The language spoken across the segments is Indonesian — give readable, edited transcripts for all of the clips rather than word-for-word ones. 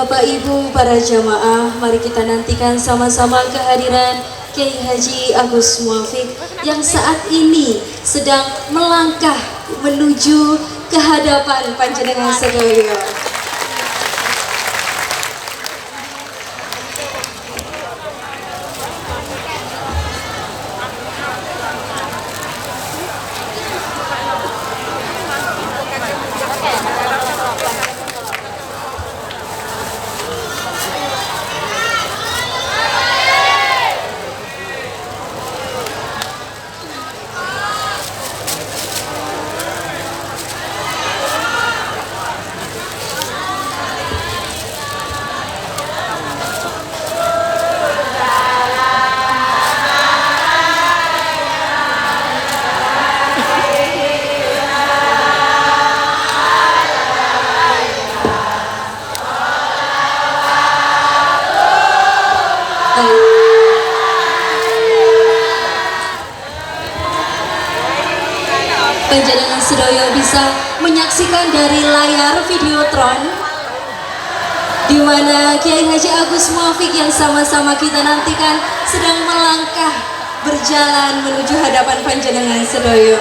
Bapak Ibu para jamaah, mari kita nantikan sama-sama kehadiran Kiai Haji Agus Muafiq yang saat ini sedang melangkah menuju ke hadapan panjenengan sedaya. Panjenengan sedaya bisa menyaksikan dari layar Videotron di mana Kiai Haji Agus Muafiq yang sama-sama kita nantikan sedang melangkah berjalan menuju hadapan panjenengan sedaya.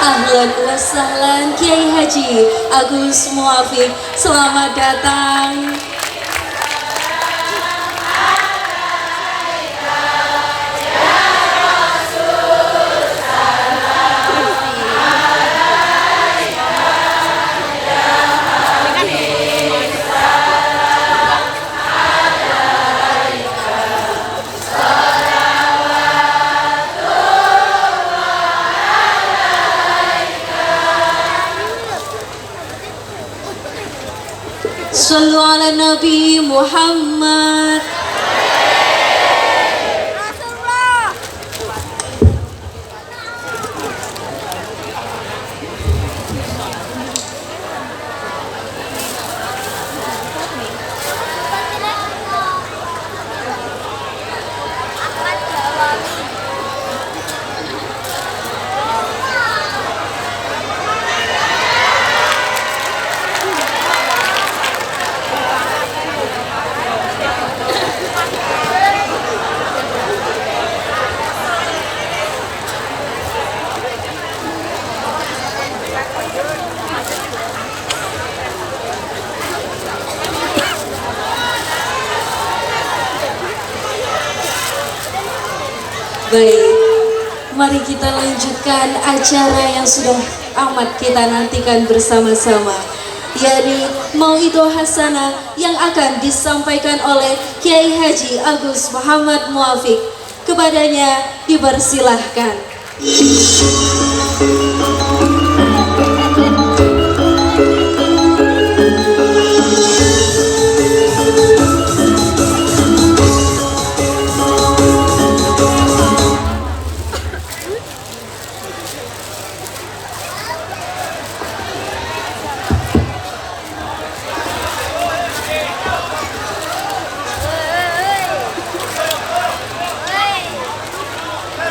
Ahlan wa sahlan Kiai Haji Agus Muafiq, selamat datang. Sallu ala Nabi Muhammad. Baik, mari kita lanjutkan acara yang sudah amat kita nantikan bersama-sama, yakni Mauidhah Hasanah yang akan disampaikan oleh Kiai Haji Agus Muhammad Muafiq. Kepadanya dipersilahkan.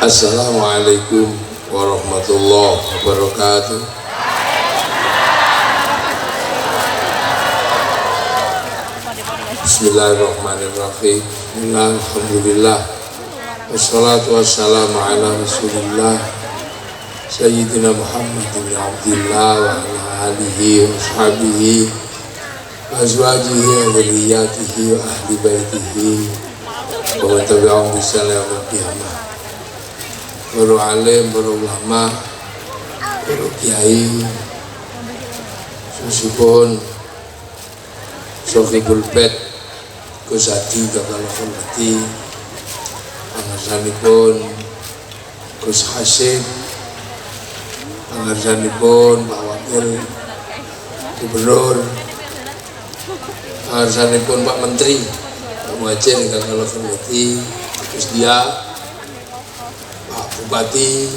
Assalamualaikum warahmatullahi wabarakatuh. Bismillahirrahmanirrahim. Alhamdulillah. Wassalatu wassalamu ala Rasulillah Sayyidina Muhammad bin Abdillah wa ala alihi wa ashabihi wa azwajihi wa dzurriyyatihi wa ahli baitihi wa man tabi'ahum bi ihsan ila yaumil qiyamah. Para alim, para ulama, para kiai, susipun Sofi Bulpet, Gus Hadi Kakal Hormati, pangarsanipun Gus Hasim, pangarsanipun Pak Wakil Gubernur, pun Pak Menteri, Pak Muhajir ingkang kula hormati, terus dia Pak Bupati,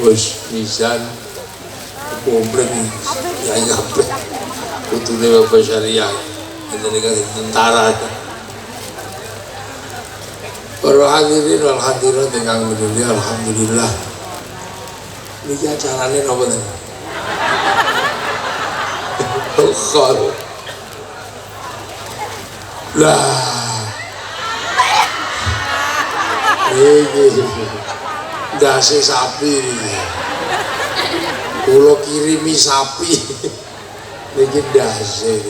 Gus Nizan, komplek ya kabeh putune Bapak Syariah, jenenge tentara. Para hadirin wal hadirat ingkang mulia, alhamdulillah. Niki acarane napa ten? Khol. Lah. Iki dasi sapi iki. Kula kirimi sapi. Niki dasi.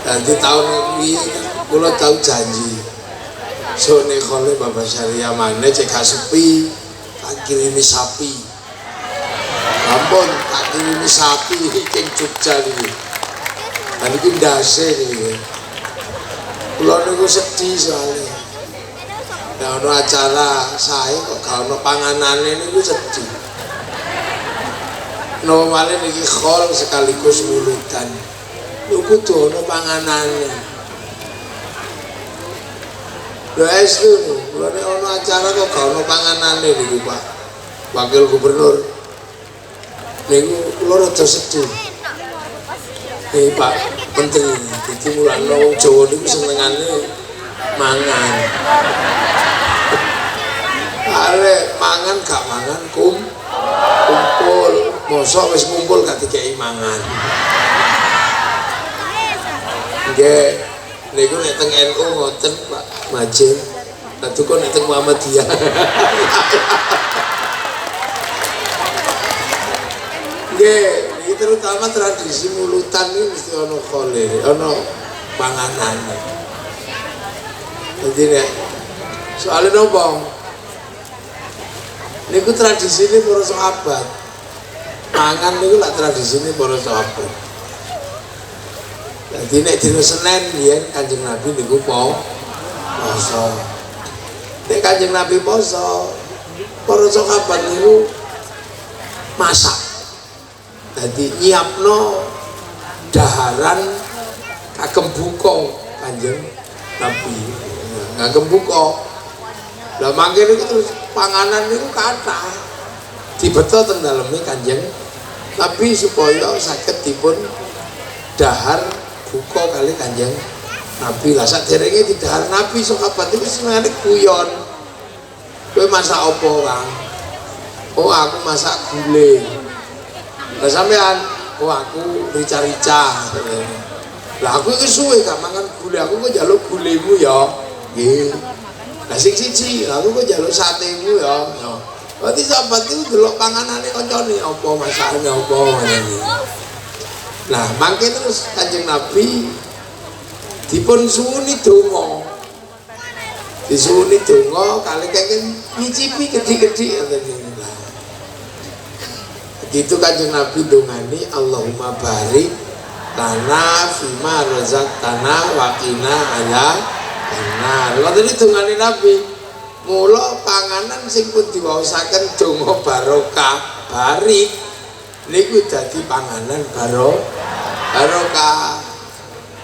Nanti tahun ini kula tau janji. Sone khole Bapak Syariah maneh cek sepi, tak kirimi sapi. Ampun, tak kirimi sapi ing Jogja niki. Lah niki ndase niki. Kula niku sedih soalnya. Nek ana acara sae kok gak ana panganane niku sedih. No malih niki khol sekaligus mulutan. Lho kudu ana panganane. Lho estu, lho nek ana acara kok gak ana panganane niku Pak Wakil Gubernur. Niku kula rada sedih. Pak Menteri, iki mulane wong Jawa niku senengane mangan. Arek mangan gak mangan kumpul. Mosok wis ngumpul gak dikeki mangan. Nggih, niku nek teng NU ngoten Pak Majid. Lah kok nek teng Muhammadiyah. Nggih, iki terutama tradisi mulutan iki mesti ana khole, ana panganan. Jadi nek soalnya napa? Niku tradisine para sahabat. Mangan niku lak tradisine para sahabat. Jadi nek dina Senin yen Kanjeng Nabi niku poso. Nek Kanjeng Nabi poso, para sahabat niku masak. Jadi nyiapno daharan kagem buka Kanjeng Nabi. Kagem buka. Lah mangke niku terus panganan niku kathah. Dibeto teng daleme Kanjeng Nabi supaya saged dipun dahar buka kali Kanjeng Nabi. Lah saderenge didahar Nabi sahabat niku senengane guyon. Kowe masak apa, Kang? Oh, aku masak gulai. Lah sampean, oh aku rica-rica. Lah aku iki suwe gak mangan gulai, aku kok njaluk gulaimu ya. Nggih. Lah sing siji, aku kok njaluk satemu ya. Berarti sahabat itu delok panganane kancane apa masakane apa ngene. Nah, mangke terus Kanjeng Nabi dipun suwuni donga. Disuwuni donga kali kenging nyicipi gedhi-gedhi ngoten niku. Gitu Kanjeng Nabi dongani Allahumma barik lana fima razaqtana wa qina adzabannar. Ngoten iki dongane Nabi. Mula panganan sing pun diwaosaken donga barokah barik niku dadi panganan barokah.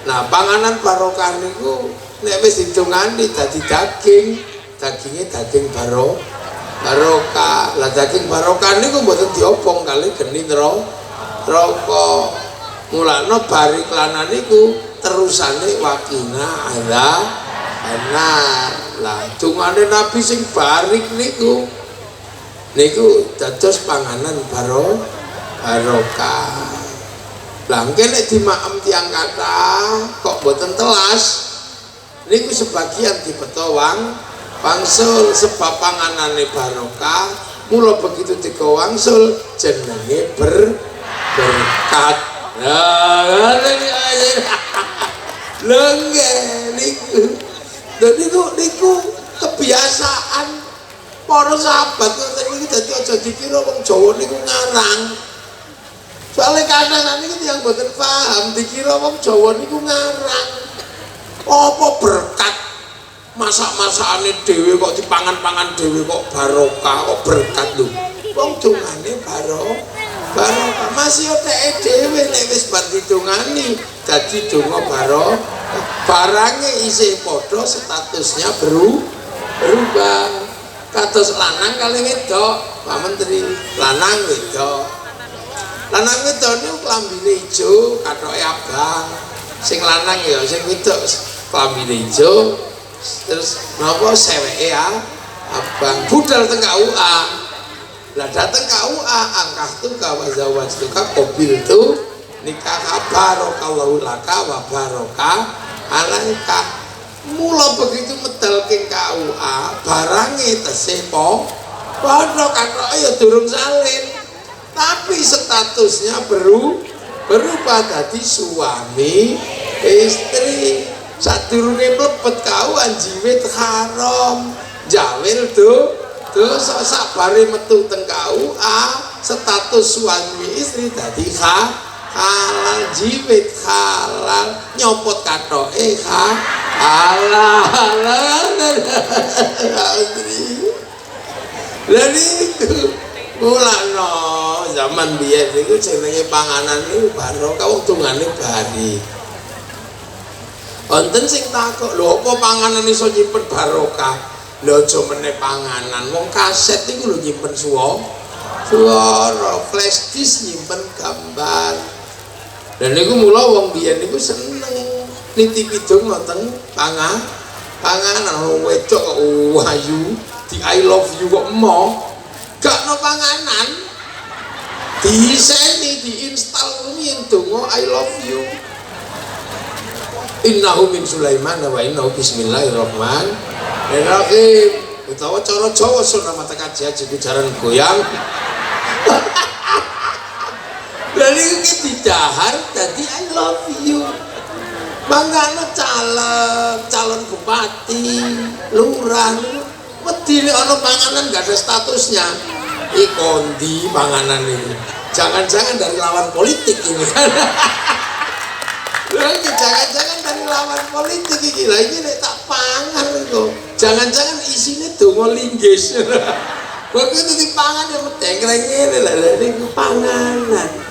Nah, panganan barokah niku nek wis didongani dadi daging, daginge daging barokah. Lah daging barokah niku mboten diobong kali geni neraka. Mulane barik lana niku terusane wakina adzabannar. Lah dungane Nabi sing barik niku dados panganan barokah. Lah nek dimaem tiyang kathah kok boten telas niku sebagian dibeto wangsul sebab panganane barokah. Mula begitu digo wangsul jenenge berkat. Lah lho nggih niku. Dan niku kebiasaan para sahabat niku dadi aja dikira wong Jawa niku ngarang. Soale kadang niku tiyang boten paham dikira wong Jawa niku ngarang. Apa berkat masak-masakane dhewe kok dipangan-pangan dhewe kok barokah kok berkat lho. Wong dongane barokah masih oteke dhewe nek wis bar ditungani dadi donga barokah. Barangnya isih padha statusnya berubah. Kados lanang kali wedok, Pak Menteri, lanang wedok. Lanang wedok niku klambine ijo, kathoke abang. Sing lanang ya sing wedok klambine ijo, terus napa seweke ya abang budal teng KUA. Lah dateng KUA angkah tu kawazawaj tu qabil tu nikah barakallahu laka wa barokah alaika. Mula begitu medal king KUA barange tesih padha kathoke ya durung salin, tapi statusnya berubah dadi suami istri. Sadurunge mlebet KUA jiwit haram, jawil dosa. Sabare metu teng KUA status suami istri dadi halal, jiwit halal, nyopot kathoke halal. Lah niku mulane zaman biyen niku jenenge panganan niku barokah, wong tungane bari. Wonten sing takok, lho apa panganan iso nyimpen barokah? Lho aja meneh panganan, wong kaset niku lho nyimpen suara, flash disk nyimpen gambar. Dan niku mula wong biyen niku seneng nitipi donga teng panganan wedok kok ayu di I love you kok gak no panganan diseni diinstal rumiyin donga I love you. Innahu min Sulaiman wa innahu bismillahirrahmanirrahim. Utawa cara Jawa sunah mata kaji aja jaran goyang. Lalu iki didahar dadi I love you. Mangkane calon bupati, lurah wedi ana panganan gak ada statusnya. Kondi panganan ini. Jangan-jangan dari lawan politik ini kan. Lagi jangan-jangan dari lawan politik iki. Lah iki nek tak pangan kok. Jangan-jangan isine donga linggis. Begitu dipangan ya medengkleng ngene lah niku panganan.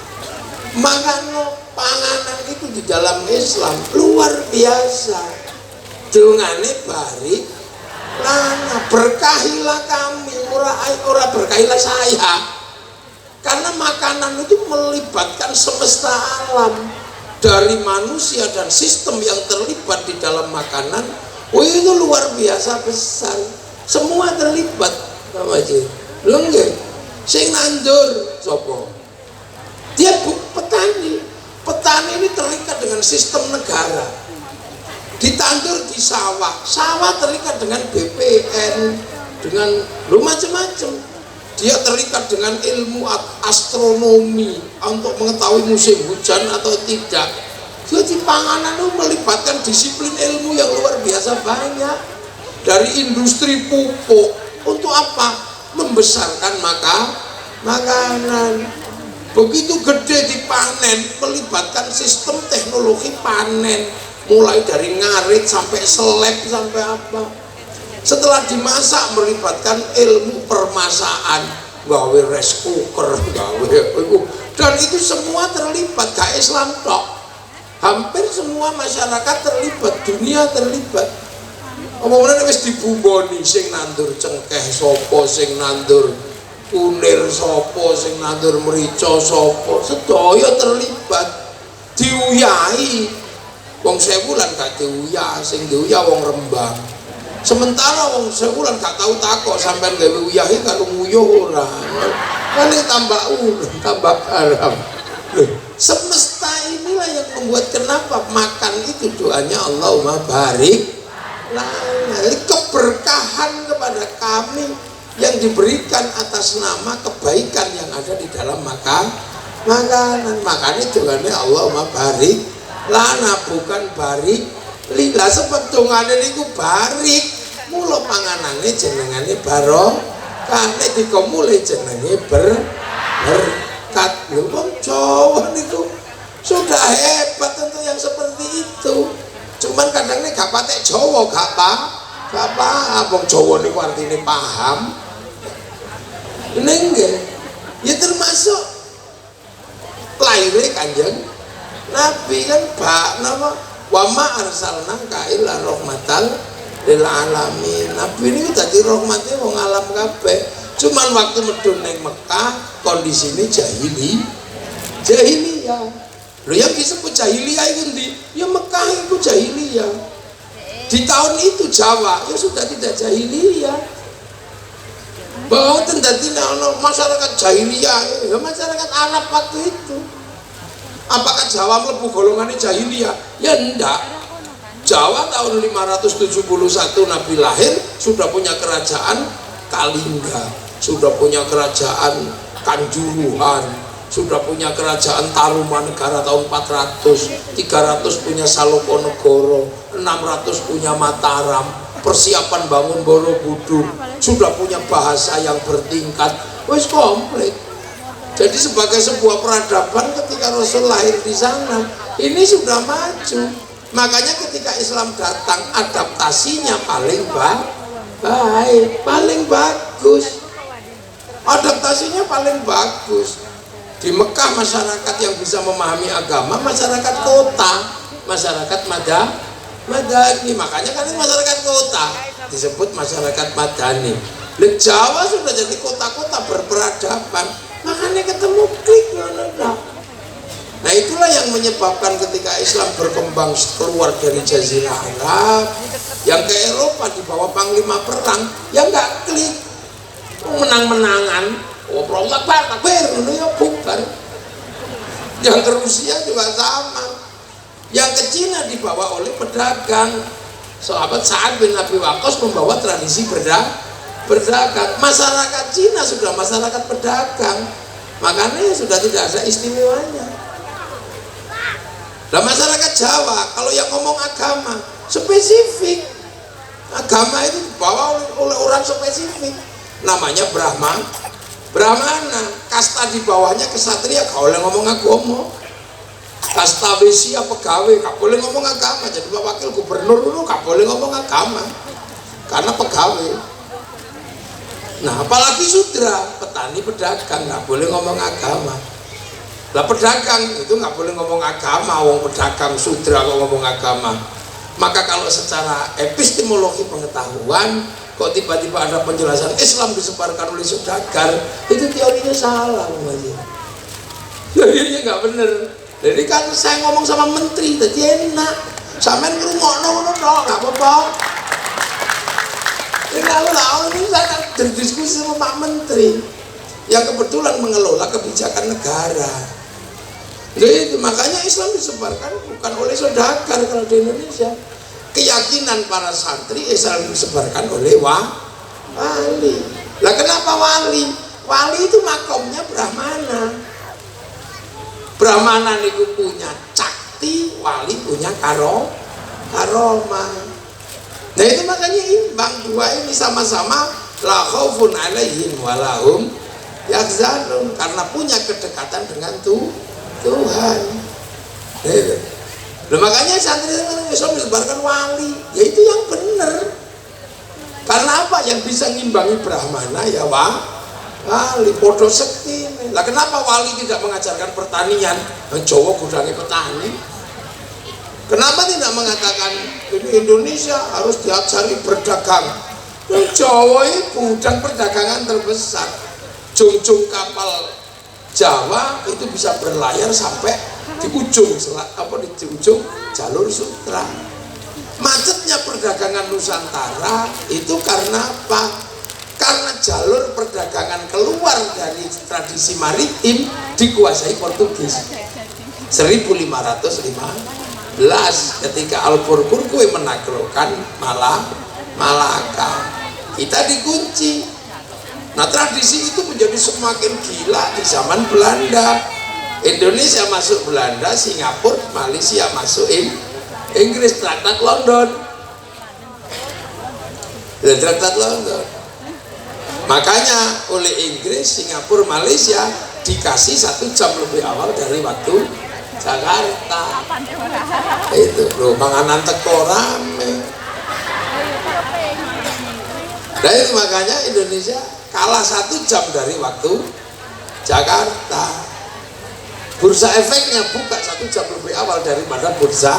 Makanya panganan itu di dalam Islam luar biasa. Dungane barik lana berkahilah kami, ora berkahilah saya. Karena makanan itu melibatkan semesta alam. Dari manusia dan sistem yang terlibat di dalam makanan, itu luar biasa besar. Semua terlibat, sama aja. Lho nggih, sing nandur sapa? Dia petani. Petani ini terikat dengan sistem negara. Ditandur di sawah. Sawah terikat dengan BPN, dengan macam-macam. Dia terikat dengan ilmu astronomi untuk mengetahui musim hujan atau tidak. Jadi panganan itu melibatkan disiplin ilmu yang luar biasa banyak. Dari industri pupuk untuk apa? Membesarkan makanan. Begitu gede dipanen, melibatkan sistem teknologi panen, mulai dari ngarit sampai seleb sampai apa. Setelah dimasak melibatkan ilmu permasaan, gawe rice cooker, dan itu semua terlibat. Gak Islam tok, hampir semua masyarakat terlibat, dunia terlibat. Omongane wis dibumboni, sing nandur cengkeh sapa, sing nandur kunir sapa, sing nandur merica sapa, sedaya terlibat. Diuyahi wong Sewulan gak diuyah, sing diuyah wong Rembang. Sementara wong Sewulan gak tahu takok sampean gawe uyahi karo nguyuh ora. Kan tambah garam. Semesta inilah yang membuat kenapa makan itu doanya Allahumma barik lana. Keberkahan kepada kami yang diberikan atas nama kebaikan yang ada di dalam makanan. Makanya doanya Allahumma barik lana, bukan barik lila. Sebab dongane niku barik. Mula panganane jenengane barokah, nek dikomule jenenge berkat. Lho wong Jawa niku sudah hebat tentu yang seperti itu. Cuman kadang nek gak patek Jawa gak paham. Wong Jawa niku artine paham. Nggih. Ya termasuk laire Kanjeng Nabi kan Pak nama wa ma arsalnaka illa rahmatan lil alamin. Nabi ini dadi rahmate wong alam kabeh. Cuman waktu medun ning Mekah kondisine jahiliyah. Lho yang disebut jahiliyah itu ndi? Ya Mekah itu jahiliyah. Di tahun itu Jawa ya sudah tidak jahiliyah. Bahwa tendati masyarakat jahiliyah, ya masyarakat Arab waktu itu. Apakah Jawa mlebu golongannya jahiliyah? Ya enggak. Jawa tahun 571 Nabi lahir sudah punya kerajaan Kalingga, sudah punya kerajaan Kanjuruhan, sudah punya kerajaan Tarumanegara tahun 400, 300 punya Salokonegoro, 600 punya Mataram, persiapan bangun Borobudur, sudah punya bahasa yang bertingkat, wis komplit. Jadi sebagai sebuah peradaban ketika Rasul lahir di sana, ini sudah maju. Makanya ketika Islam datang, adaptasinya paling baik, paling bagus. Adaptasinya paling bagus. Di Mekah masyarakat yang bisa memahami agama, masyarakat kota, masyarakat madani. Makanya kan masyarakat kota disebut masyarakat madani. Di Jawa sudah jadi kota-kota berperadaban. Makanya ketemu klik. Nah itulah yang menyebabkan ketika Islam berkembang keluar dari Jazirah Arab, yang ke Eropa di bawah panglima perang, yang nggak klik, menang-menangan, takbir, ya bukan. Yang ke Rusia juga sama, yang ke Cina dibawa oleh pedagang. Sahabat Sa'ad bin Abi Waqqas membawa tradisi berdagang. Masyarakat Cina sudah masyarakat pedagang, makanya sudah tidak ada istimewanya. Nah masyarakat Jawa kalau yang ngomong agama spesifik, agama itu dibawa oleh orang spesifik, namanya Brahmana. Kasta di bawahnya kesatria gak boleh ngomong agama, kasta Wesia pegawai gak boleh ngomong agama. Jadi Pak Wakil Gubernur dulu gak boleh ngomong agama karena pegawai. Nah apalagi sudra, petani, pedagang nggak boleh ngomong agama. Lah pedagang itu nggak boleh ngomong agama, wong pedagang sudra kok ngomong agama. Maka kalau secara epistemologi pengetahuan kok tiba-tiba ada penjelasan Islam disebarkan oleh saudagar, itu teorinya salah namanya. Teorinya nggak bener. Jadi kan saya ngomong sama menteri, jadi enak. Sampean ngrungokno ngono tok, nggak apa-apa. Ini saya berdiskusi sama Pak Menteri yang kebetulan mengelola kebijakan negara. Jadi makanya Islam disebarkan bukan oleh saudagar kalau di Indonesia. Keyakinan para santri Islam disebarkan oleh wali. Lah kenapa wali? Wali itu makomnya Brahmana. Brahmana itu punya cakti, wali punya karomah. Nah itu makanya imbang, dua ini sama-sama la khaufun alaihim walahum yahzanun, karena punya kedekatan dengan Tuhan. Nah, makanya santri Islam disebarkan wali, yaitu yang benar. Karena apa? Yang bisa ngimbangi Brahmana ya wali, podo sekti. Lah kenapa wali tidak mengajarkan pertanian? Jawa gudangnya petani. Kenapa tidak mengatakan ini Indonesia harus diajari berdagang? Jawa itu gudang perdagangan terbesar. Jungjung kapal Jawa itu bisa berlayar sampai di ujung di ujung jalur sutra. Macetnya perdagangan Nusantara itu karena apa? Karena jalur perdagangan keluar dari tradisi maritim dikuasai Portugis. 1515 ketika Alburquerque menaklukkan Malaka, kita dikunci. Nah tradisi itu menjadi semakin gila di zaman Belanda. Indonesia masuk Belanda, Singapura, Malaysia masuk Inggris, Traktat London. Traktat London. Makanya oleh Inggris, Singapura, Malaysia dikasih 1 jam lebih awal dari waktu Jakarta. Itu loh, panganan teko rame. Nah itu makanya Indonesia kalah 1 jam dari waktu Jakarta. Bursa Efeknya buka 1 jam lebih awal daripada bursa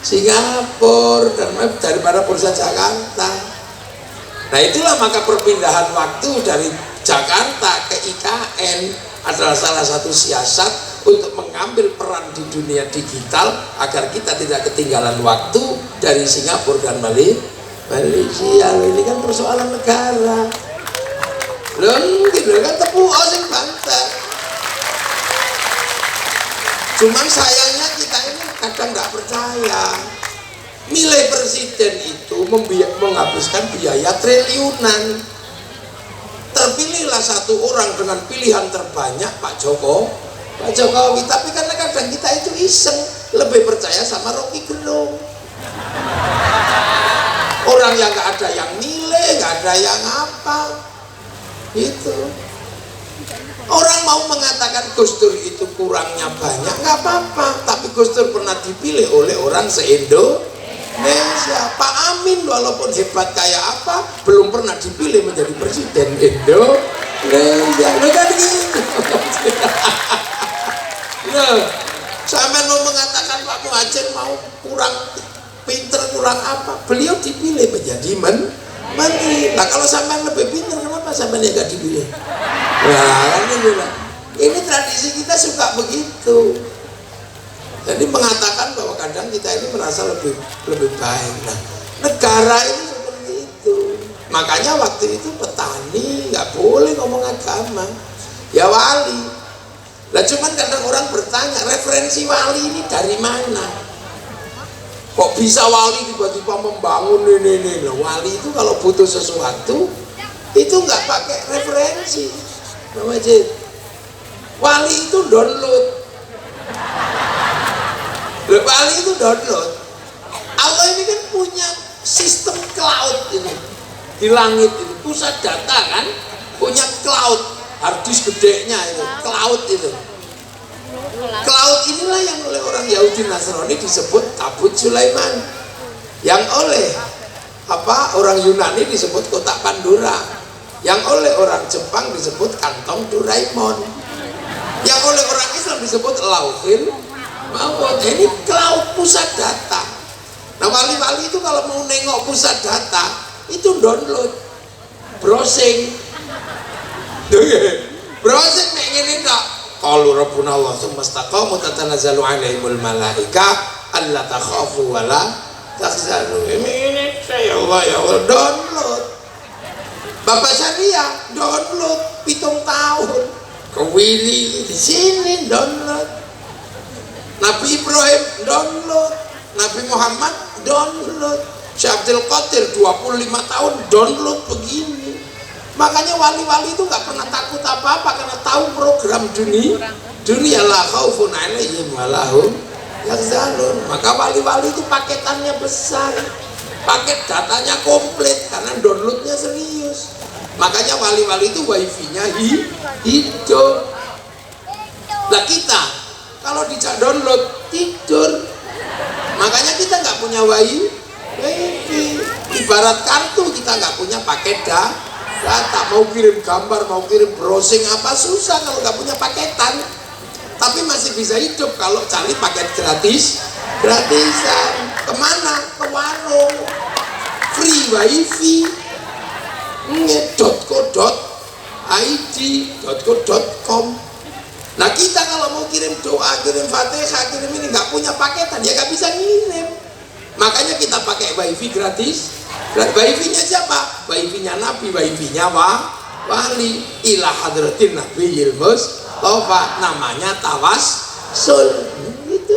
Singapura dan daripada bursa Jakarta. Nah itulah maka perpindahan waktu dari Jakarta ke IKN adalah salah satu siasat untuk mengambil peran di dunia digital agar kita tidak ketinggalan waktu dari Singapura dan Malaysia. Ini kan persoalan negara. Loh, gitu kan tepuk sing bangsa. Cuman sayangnya kita ini kadang nggak percaya. Milih presiden itu menghabiskan biaya triliunan. Terpilihlah satu orang dengan pilihan terbanyak Pak Jokowi. Tapi karena kadang kita itu iseng, lebih percaya sama Rocky Gerung. Orang yang nggak ada yang milih, nggak ada yang apa, gitu. Orang mau mengatakan Gus Dur itu kurangnya banyak, nggak apa-apa. Tapi Gus Dur pernah dipilih oleh orang se-Indonesia. Pak Amin walaupun hebat kayak apa, belum pernah dipilih menjadi presiden Indonesia. Loh kan gitu. Loh, sampai mau mengatakan Pak Muhajir mau kurang pinter, kurang apa, beliau dipilih menjadi menteri. Nah kalau sampai lebih pinter, kenapa sampai dia nggak dipilih? Nah kan gitu lah. Ini tradisi kita suka begitu. Jadi mengatakan bahwa kadang kita ini merasa lebih baik. Nah, negara ini seperti itu. Makanya waktu itu petani nggak boleh ngomong agama, ya wali. Lah cuman kadang orang bertanya, referensi wali ini dari mana? Kok bisa wali tiba-tiba membangun ini? Nah, wali itu kalau butuh sesuatu itu nggak pakai referensi. Wali itu download. Wali itu download. Allah ini kan punya sistem cloud ini di langit itu, pusat data kan, punya cloud, hard disk gedenya itu, cloud itu. Cloud inilah yang oleh orang Yahudi Nasrani disebut tabut Sulaiman, yang oleh orang Yunani disebut kotak Pandora, yang oleh orang Jepang disebut kantong Doraemon, yang oleh orang Islam disebut Lauhil Mahfuz. Ini cloud, pusat data. Nah wali-wali itu kalau mau nengok pusat data itu download, browsing nek ngene tak. Qalu rabbuna Allah tsumma istaqamu tatanazzalu alaihimul malaikah alla takhafu wa la tahzanu. Ini saya Allah download. Bapak Syariah download 7 tahun. Kewili di sini download. Nabi Ibrahim download. Nabi Muhammad download. Syekh Abdul Qadir 25 tahun download begini. Makanya wali-wali itu nggak pernah takut apa-apa karena tahu program dunia la khaufun alaihim wa lahum yahzanun. Maka wali-wali itu paketannya besar, paket datanya komplit karena downloadnya serius. Makanya wali-wali itu wifi-nya hidup. Nah kita kalau dijak download tidur. Makanya kita nggak punya wifi. Ibarat kartu kita nggak punya paket data. Mau kirim gambar, mau kirim browsing apa susah kalau nggak punya paketan. Tapi masih bisa hidup kalau cari paket gratisan. Kemana? Ke warung. Free wifi. .co.id.co.com. Nah kita kalau mau kirim doa, kirim fatihah, kirim ini nggak punya paketan ya nggak bisa ngirim. Makanya kita pakai wifi gratis. Wifi-nya siapa? Wifi-nya Nabi, wifi-nya wali. Ila hadratin Nabiyil Mustafa, namanya tawassul. Itu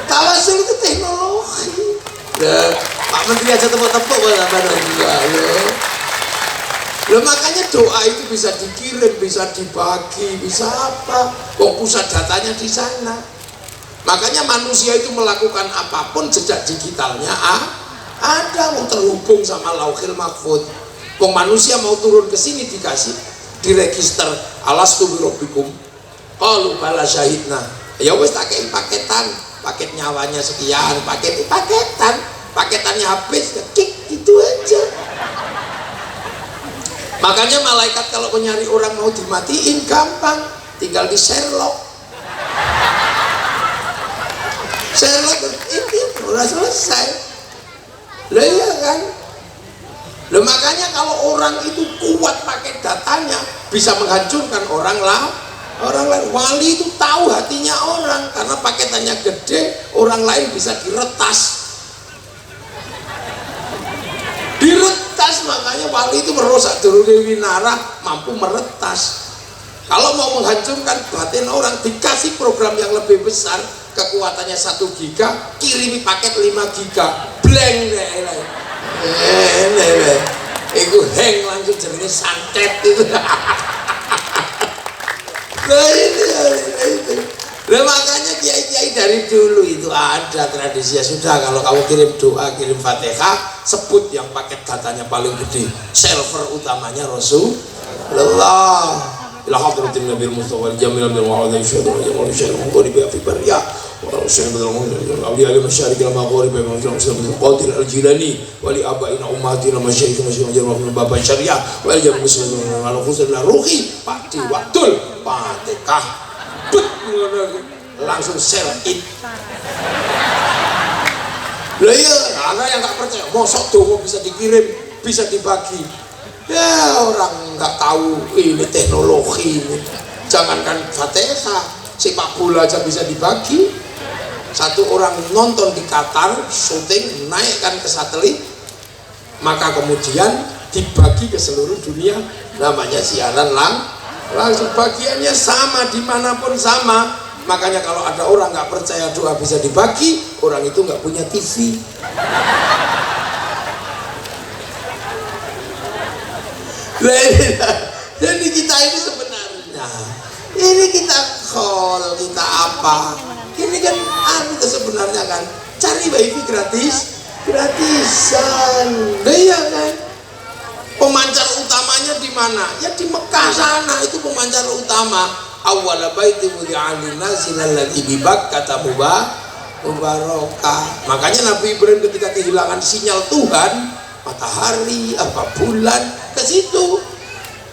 tawassul itu teknologi. Pak Menteri aja tepuk-tepuk loh, makanya doa itu bisa dikirim, bisa dibagi, bisa apa? Pusat datanya di sana. Makanya manusia itu melakukan apapun jejak digitalnya ada, mau terhubung sama Lauhil Mahfuz. Manusia mau turun ke sini dikasih diregister alastu birabbikum qalu bala syahidna. Ya wes tak kei paketan, paket nyawanya sekian, paketannya habis, klik gitu aja. Makanya malaikat kalau mencari orang mau dimatiin gampang, tinggal di Sherlock ini udah selesai. Lah iya kan. Lah makanya kalau orang itu kuat pakai datanya bisa menghancurkan orang lain. Wali itu tahu hatinya orang karena paketannya gede, orang lain bisa diretas. Makanya wali itu merusak Durune Winara, mampu meretas. Kalau mau menghancurkan batin orang, dikasih program yang lebih besar, kekuatannya 1 giga, kirimi paket 5 giga, blank deh. Itu hang langsung jadinya santet itu. Nah itu. Nah makanya kiai-kiai dari dulu itu ada tradisi, ya sudah kalau kamu kirim doa, kirim Fatihah, sebut yang paket datanya paling gede, server utamanya Rasulullah. Ila hadratin Nabil Mustafa al-Jamil bin Muhammad syaitan jamal syaitan qori bi baria wa syaitan bil awliya al-masyariq al-maghrib bi qadir al-Jilani wa li abaina ummatina masyayikh masyayikh baba syariah wa al-jam muslimin wa khusus la ruhi pati waktul Fatihah langsung sell it. Lah iya, ada yang nggak percaya, mosok dongo bisa dikirim, bisa dibagi. Ya orang nggak tahu ini teknologi ini. Jangankan Fatihah, sepak bola aja bisa dibagi. Satu orang nonton di Qatar, syuting, naikkan ke satelit, maka kemudian dibagi ke seluruh dunia, namanya siaran langsung. Bagiannya sama dimanapun sama. Makanya kalau ada orang nggak percaya doa bisa dibagi, orang itu nggak punya TV. Jadi kita ini sebenarnya, ini kita call, kita apa? Ini kan itu sebenarnya kan cari wifi gratisan, iya kan? Pemancar utamanya di mana? Ya di Mekah sana, itu pemancar utama. Awwala baiti wudi'a lin-nasi lalladzi bi Bakkah mubarakah. Makanya Nabi Ibrahim ketika kehilangan sinyal Tuhan, matahari, apa bulan, ke situ.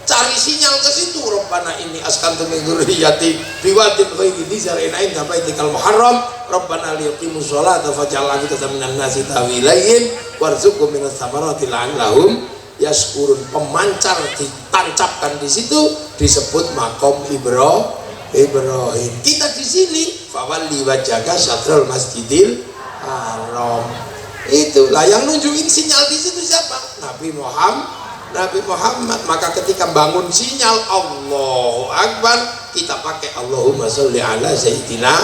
Cari sinyal ke situ. Rabbana inni askantu min dzurriyyati biwadin ghairi dzi zar'in 'inda baitikal muharram Rabbana liyaqimus sholata faj'al afidatan minan nasi tahwi ilaihim warzuqhum minas thamarati la'allahum yaskurun. Pemancar ditancapkan di situ disebut makom Ibrahim. Kita di sini fawalli wajhaka syatrul masjidil haram. Itulah yang nunjukin sinyal di situ siapa? Nabi Muhammad. Maka ketika bangun sinyal Allahu Akbar, kita pakai Allahumma sholli ala sayyidina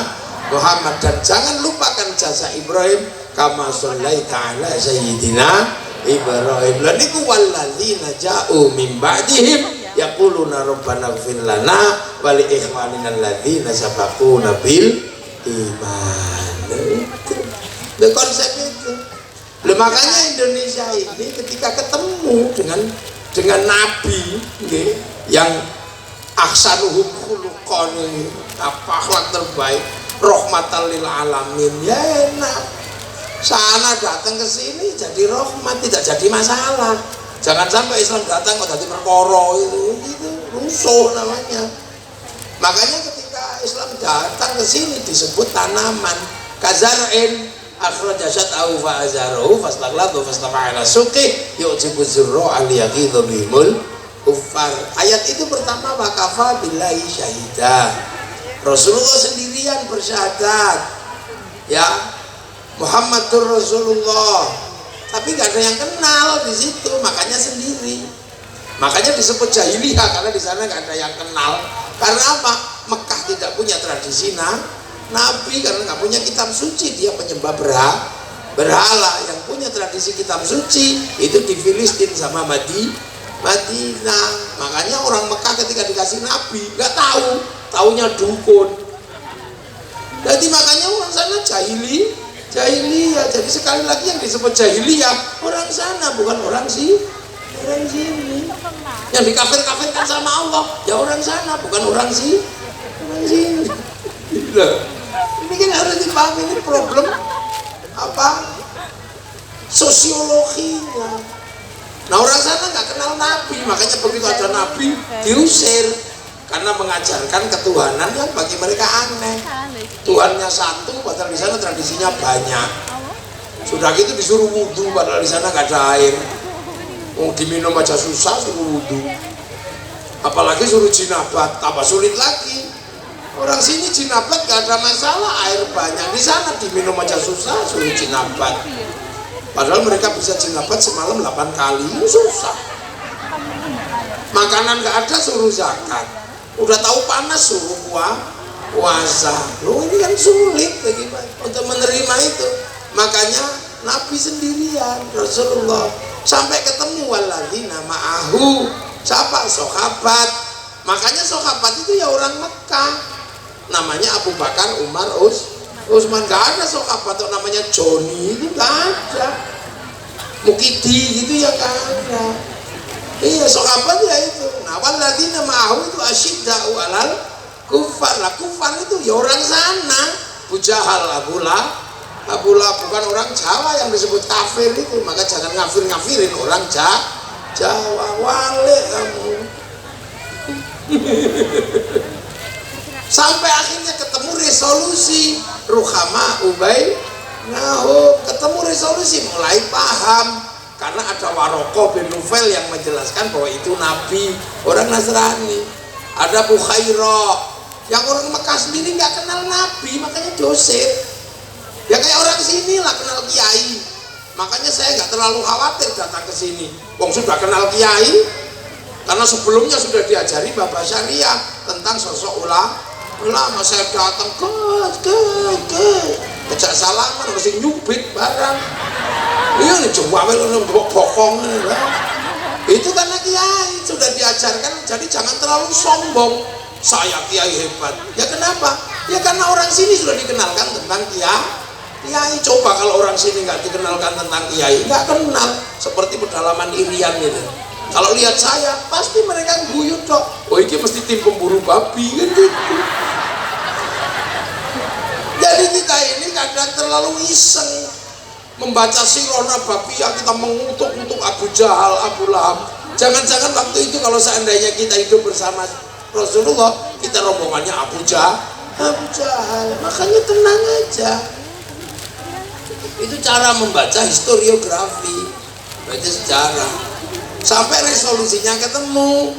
Muhammad. Dan jangan lupakan jasa Ibrahim, kama shollaita ala sayyidina Ibrahim. Lan iku walladzina ja'u min ba'dihim yaquluna rabbana ighfir lana wa li ikhwanina alladzina sabaquna bil iman. Itu konsep itu. Loh, makanya Indonesia ini ketika ketemu dengan nabi yang ahsanuhum khuluqan, apa akhlak terbaik, rahmatan lil alamin, ya enak. Sana datang ke sini jadi rahmat, tidak jadi masalah. Jangan sampai Islam datang kok jadi perkara itu rusuh namanya. Makanya ketika Islam datang ke sini disebut tanaman kazar'in akhraja syat'ahu fa azarahu fastaghladu fastama'a ala suqih yu'jibu zurra al-yaghidhu bihimul kuffar. Ayat itu pertama wakafa billahi syahida. Rasulullah sendirian bersyahadat. Ya, Muhammadur Rasulullah, tapi nggak ada yang kenal di situ, makanya sendiri. Makanya disebut jahiliyah karena di sana nggak ada yang kenal. Karena apa? Mekah tidak punya tradisi Nabi karena nggak punya kitab suci, dia penyembah berhala. Yang punya tradisi kitab suci itu di Filistin sama Madinah. Makanya orang Mekah ketika dikasih Nabi nggak tahu, taunya dukun. Jadi makanya orang sana jahiliyah. Jadi sekali lagi yang disebut jahiliyah orang sana, bukan orang sini. Yang dikafir-kafirkan sama Allah ya orang sana, bukan orang sini. Ini kan harus dipahami, ini problem apa? Sosiologinya. Nah orang sana nggak kenal Nabi, makanya begitu ada Nabi diusir. karena mengajarkan ketuhanan yang bagi mereka aneh. Tuhannya satu, padahal di sana tradisinya banyak. Sudah gitu disuruh wudhu, padahal di sana nggak ada air. Mau diminum aja susah, suruh wudhu. Apalagi suruh jinabat, tambah sulit lagi. Orang sini jinabat gak ada masalah, air banyak. Di sana diminum aja susah, suruh jinabat. Padahal mereka bisa jinabat semalam 8 kali, susah. Makanan gak ada, suruh zakat. Udah tahu panas, suruh puasa. Loh ini kan sulit bagi untuk menerima itu. Makanya Nabi sendirian, Rasulullah sampai ketemu waladina ma'ahu. Siapa? Sahabat. Makanya sahabat itu ya orang Mekah. Namanya Abu Bakar, Umar, Utsman. Gak ada sahabat tuh namanya Joni, itu gak ada. Mukidi gitu ya gak ada. Iya sahabat ya itu. Nah waladina ma'ahu itu asyidda'u alal kufar. Lah kufar itu ya orang sana. Abu Jahal, Abu Lahab bukan orang Jawa yang disebut kafir itu. Maka jangan ngafir-ngafirin orang Jawa. Wale kamu. Sampai akhirnya ketemu resolusi Ruhama Ubay Nahum, ketemu resolusi, mulai paham. Karena ada Waroko bin Nufail yang menjelaskan bahwa itu Nabi, orang Nasrani. Ada Bukhaira yang orang Mekah sendiri nggak kenal Nabi, makanya Joseph ya kayak orang sini lah kenal kiai. Makanya saya nggak terlalu khawatir datang ke sini. Wong sudah kenal kiai, karena sebelumnya sudah diajari Bapak Syariah tentang sosok ulama. Saya datang kejak salaman mesti nyubit barang. Iya nih coba bokong itu karena kiai sudah diajarkan. Jadi jangan terlalu sombong. Saya kiai hebat. Ya kenapa? Ya karena orang sini sudah dikenalkan tentang kiai. Coba kalau orang sini nggak dikenalkan tentang kiai, nggak kenal. Seperti pedalaman Irian itu. Kalau lihat saya, pasti mereka guyut dok. Oh ini mesti tim pemburu babi kan gitu. Jadi kita ini kadang terlalu iseng membaca sirah nabawiyah, kita mengutuk-utuk Abu Jahal, Abu Lahab. Jangan-jangan waktu itu kalau seandainya kita hidup bersama Rasulullah, kita rombongannya Abu Jahal. Makanya tenang aja. Itu cara membaca historiografi, baca sejarah. Sampai resolusinya ketemu.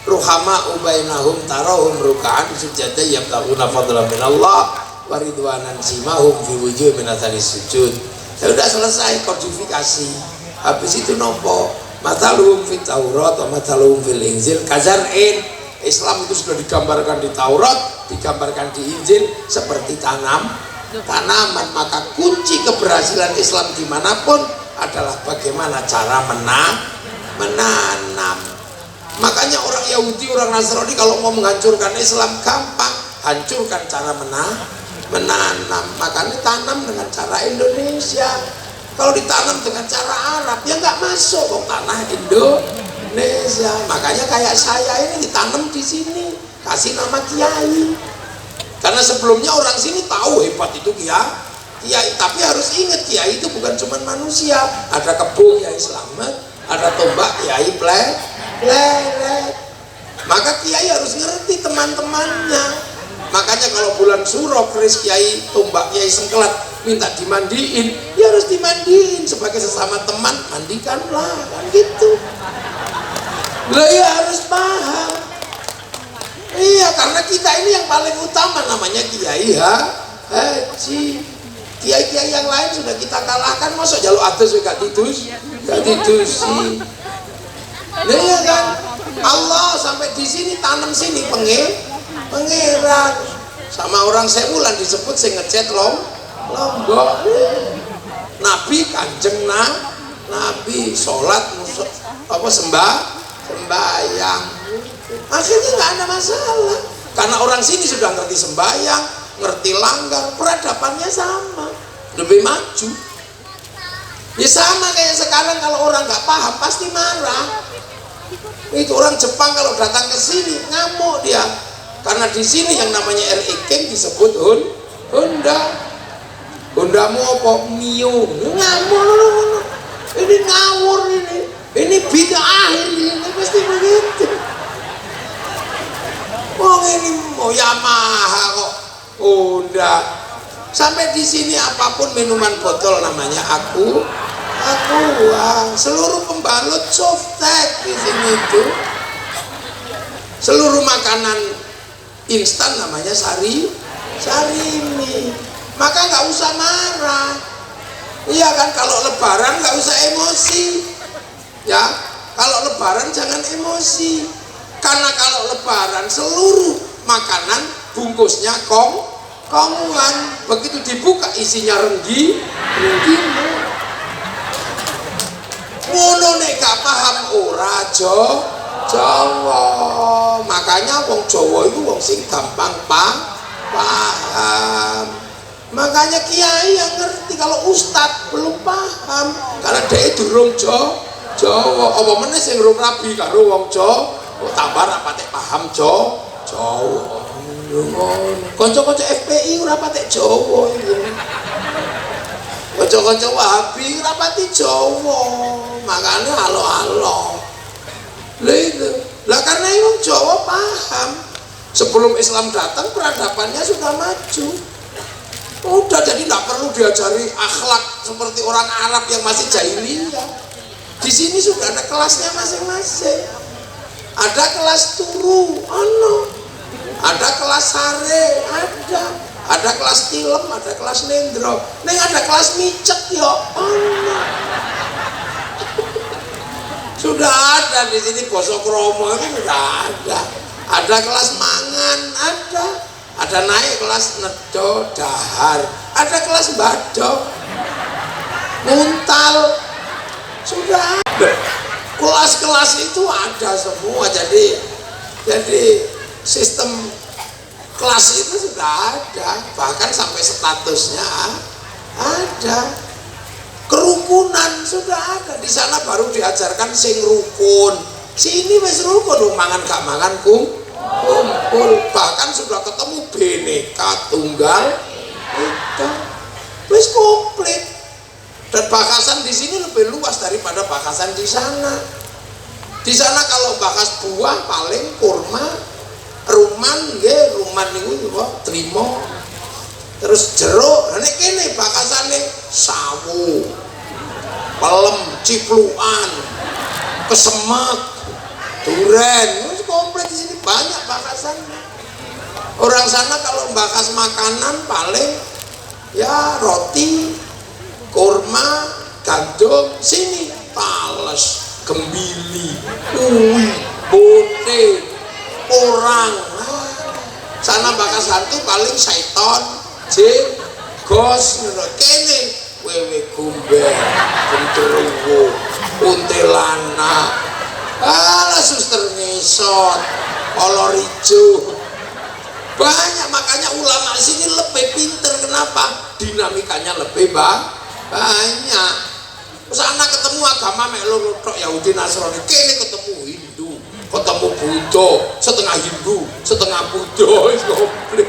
Ruhama ubainahum tarahum ruka'an sujada yabtaguna fadlan minallah wa ridwanan simahum fi wujuh min athari sujud. Ya udah selesai kodifikasi. Habis itu nopo mathaluhum fit Taurat wa mathaluhum fil Injil kazar'in. Islam itu sudah digambarkan di Taurat, digambarkan di Injil seperti tanaman. Maka kunci keberhasilan Islam dimanapun adalah bagaimana cara menanam. Makanya orang Yahudi, orang Nasrani kalau mau menghancurkan Islam gampang, hancurkan cara menanam. Makanya tanam dengan cara Indonesia. Kalau ditanam dengan cara Arab ya nggak masuk kok tanah Indonesia. Makanya kayak saya ini ditanam di sini, kasih nama kiai. Karena sebelumnya orang sini tahu hebat itu kiai, tapi harus ingat kiai itu bukan cuma manusia. Ada kebo Kiai Slamet, ada tombak Kiai Pleret. Maka kiai harus ngerti teman-temannya. Makanya kalau bulan Suro keris Kiai tombak Kiai Sengkelat minta dimandiin, dia harus dimandiin sebagai sesama teman, mandikanlah kan gitu. Lah ya harus paham. Iya, karena kita ini yang paling utama namanya Kiai Haji. Kiai-kiai yang lain sudah kita kalahkan, masa jaluk atus gak didusi. Nah iya kan, Allah sampai di sini tanam sini pengeran. Sama orang Sewulan disebut sing ngecat Lombok. Nabi kanjeng Nabi sholat sembahyang. Akhirnya nggak ada masalah karena orang sini sudah ngerti sembahyang, ngerti langgar, peradabannya sama, lebih maju. Ya sama kayak sekarang kalau orang nggak paham pasti marah. Itu orang Jepang kalau datang ke sini ngamuk dia karena di sini yang namanya RE King disebut Hondamu apa Mio, ngamuk. Ini ngawur ini bid'ah ini pasti begitu. Wong ini mau Yamaha kok. Udah. Sampai di sini apapun minuman botol namanya aku. Wah, seluruh pembalut softtek di sini tuh. Seluruh makanan instan namanya sarimi. Maka nggak usah marah. Iya kan, kalau lebaran nggak usah emosi. Ya, kalau lebaran jangan emosi. Karena kalau lebaran seluruh makanan bungkusnya konguan. Begitu dibuka isinya renggi. Ngono nek gak paham ora Jawa. Makanya wong Jawa itu wong sing gampang paham. Makanya kiai yang ngerti, kalau ustad belum paham karena dia durung Jawa. Apa meneh sing urung rabi karo wong Jawa, tambah rapate paham Jawa. Kanca-kanca FPI ora patek Jawa iki. Kanca-kanca Wahabi ora pati Jawa. Makanya halo-halo. Lah karena wong Jawa paham. Sebelum Islam datang peradabannya sudah maju. Udah, jadi nggak perlu diajari akhlak seperti orang Arab yang masih jahiliyah. Di sini sudah ada kelasnya masing-masing. Ada kelas turu, ada kelas sare, ada kelas tilem, ada kelas nendro, ada kelas micek yo, sudah ada di sini bosok kromo itu sudah ada. Ada kelas mangan, ada naik kelas nedo dahar, ada kelas badok, muntal, sudah ada. Kelas-kelas itu ada semua. Jadi sistem kelas itu sudah ada, bahkan sampai statusnya ada. Kerukunan sudah ada. Di sana baru diajarkan sing rukun. Sini wis rukun, mangan gak mangan kumpul. Bahkan sudah ketemu Bhinneka Tunggal Ika. Wis komplit. Dan bahasan di sini lebih luas daripada bahasan di sana. Di sana kalau bahas buah paling kurma, ruman niku trimo. Terus jeruk, nek kene bahasane sawu, pelem, ciplukan, kesemek, duren, itu komplit di sini banyak bahasannya. Orang sana kalau bahas makanan paling ya roti, kurma, gandum, sini tales, gembili, uwi, bote, orang. Sana bahas hantu paling syaiton, jin, gos, kene wewe gumber, genderuwo, kuntilanak, suster ngesot, kolor hijau. Banyak, makanya ulama sini lebih pinter. Kenapa? Dinamikanya lebih banyak. Sana ketemu agama melu tok Yahudi Nasrani, kene ketemu Hindu, ketemu Buddha, setengah Hindu, setengah Buddha, itu komplit.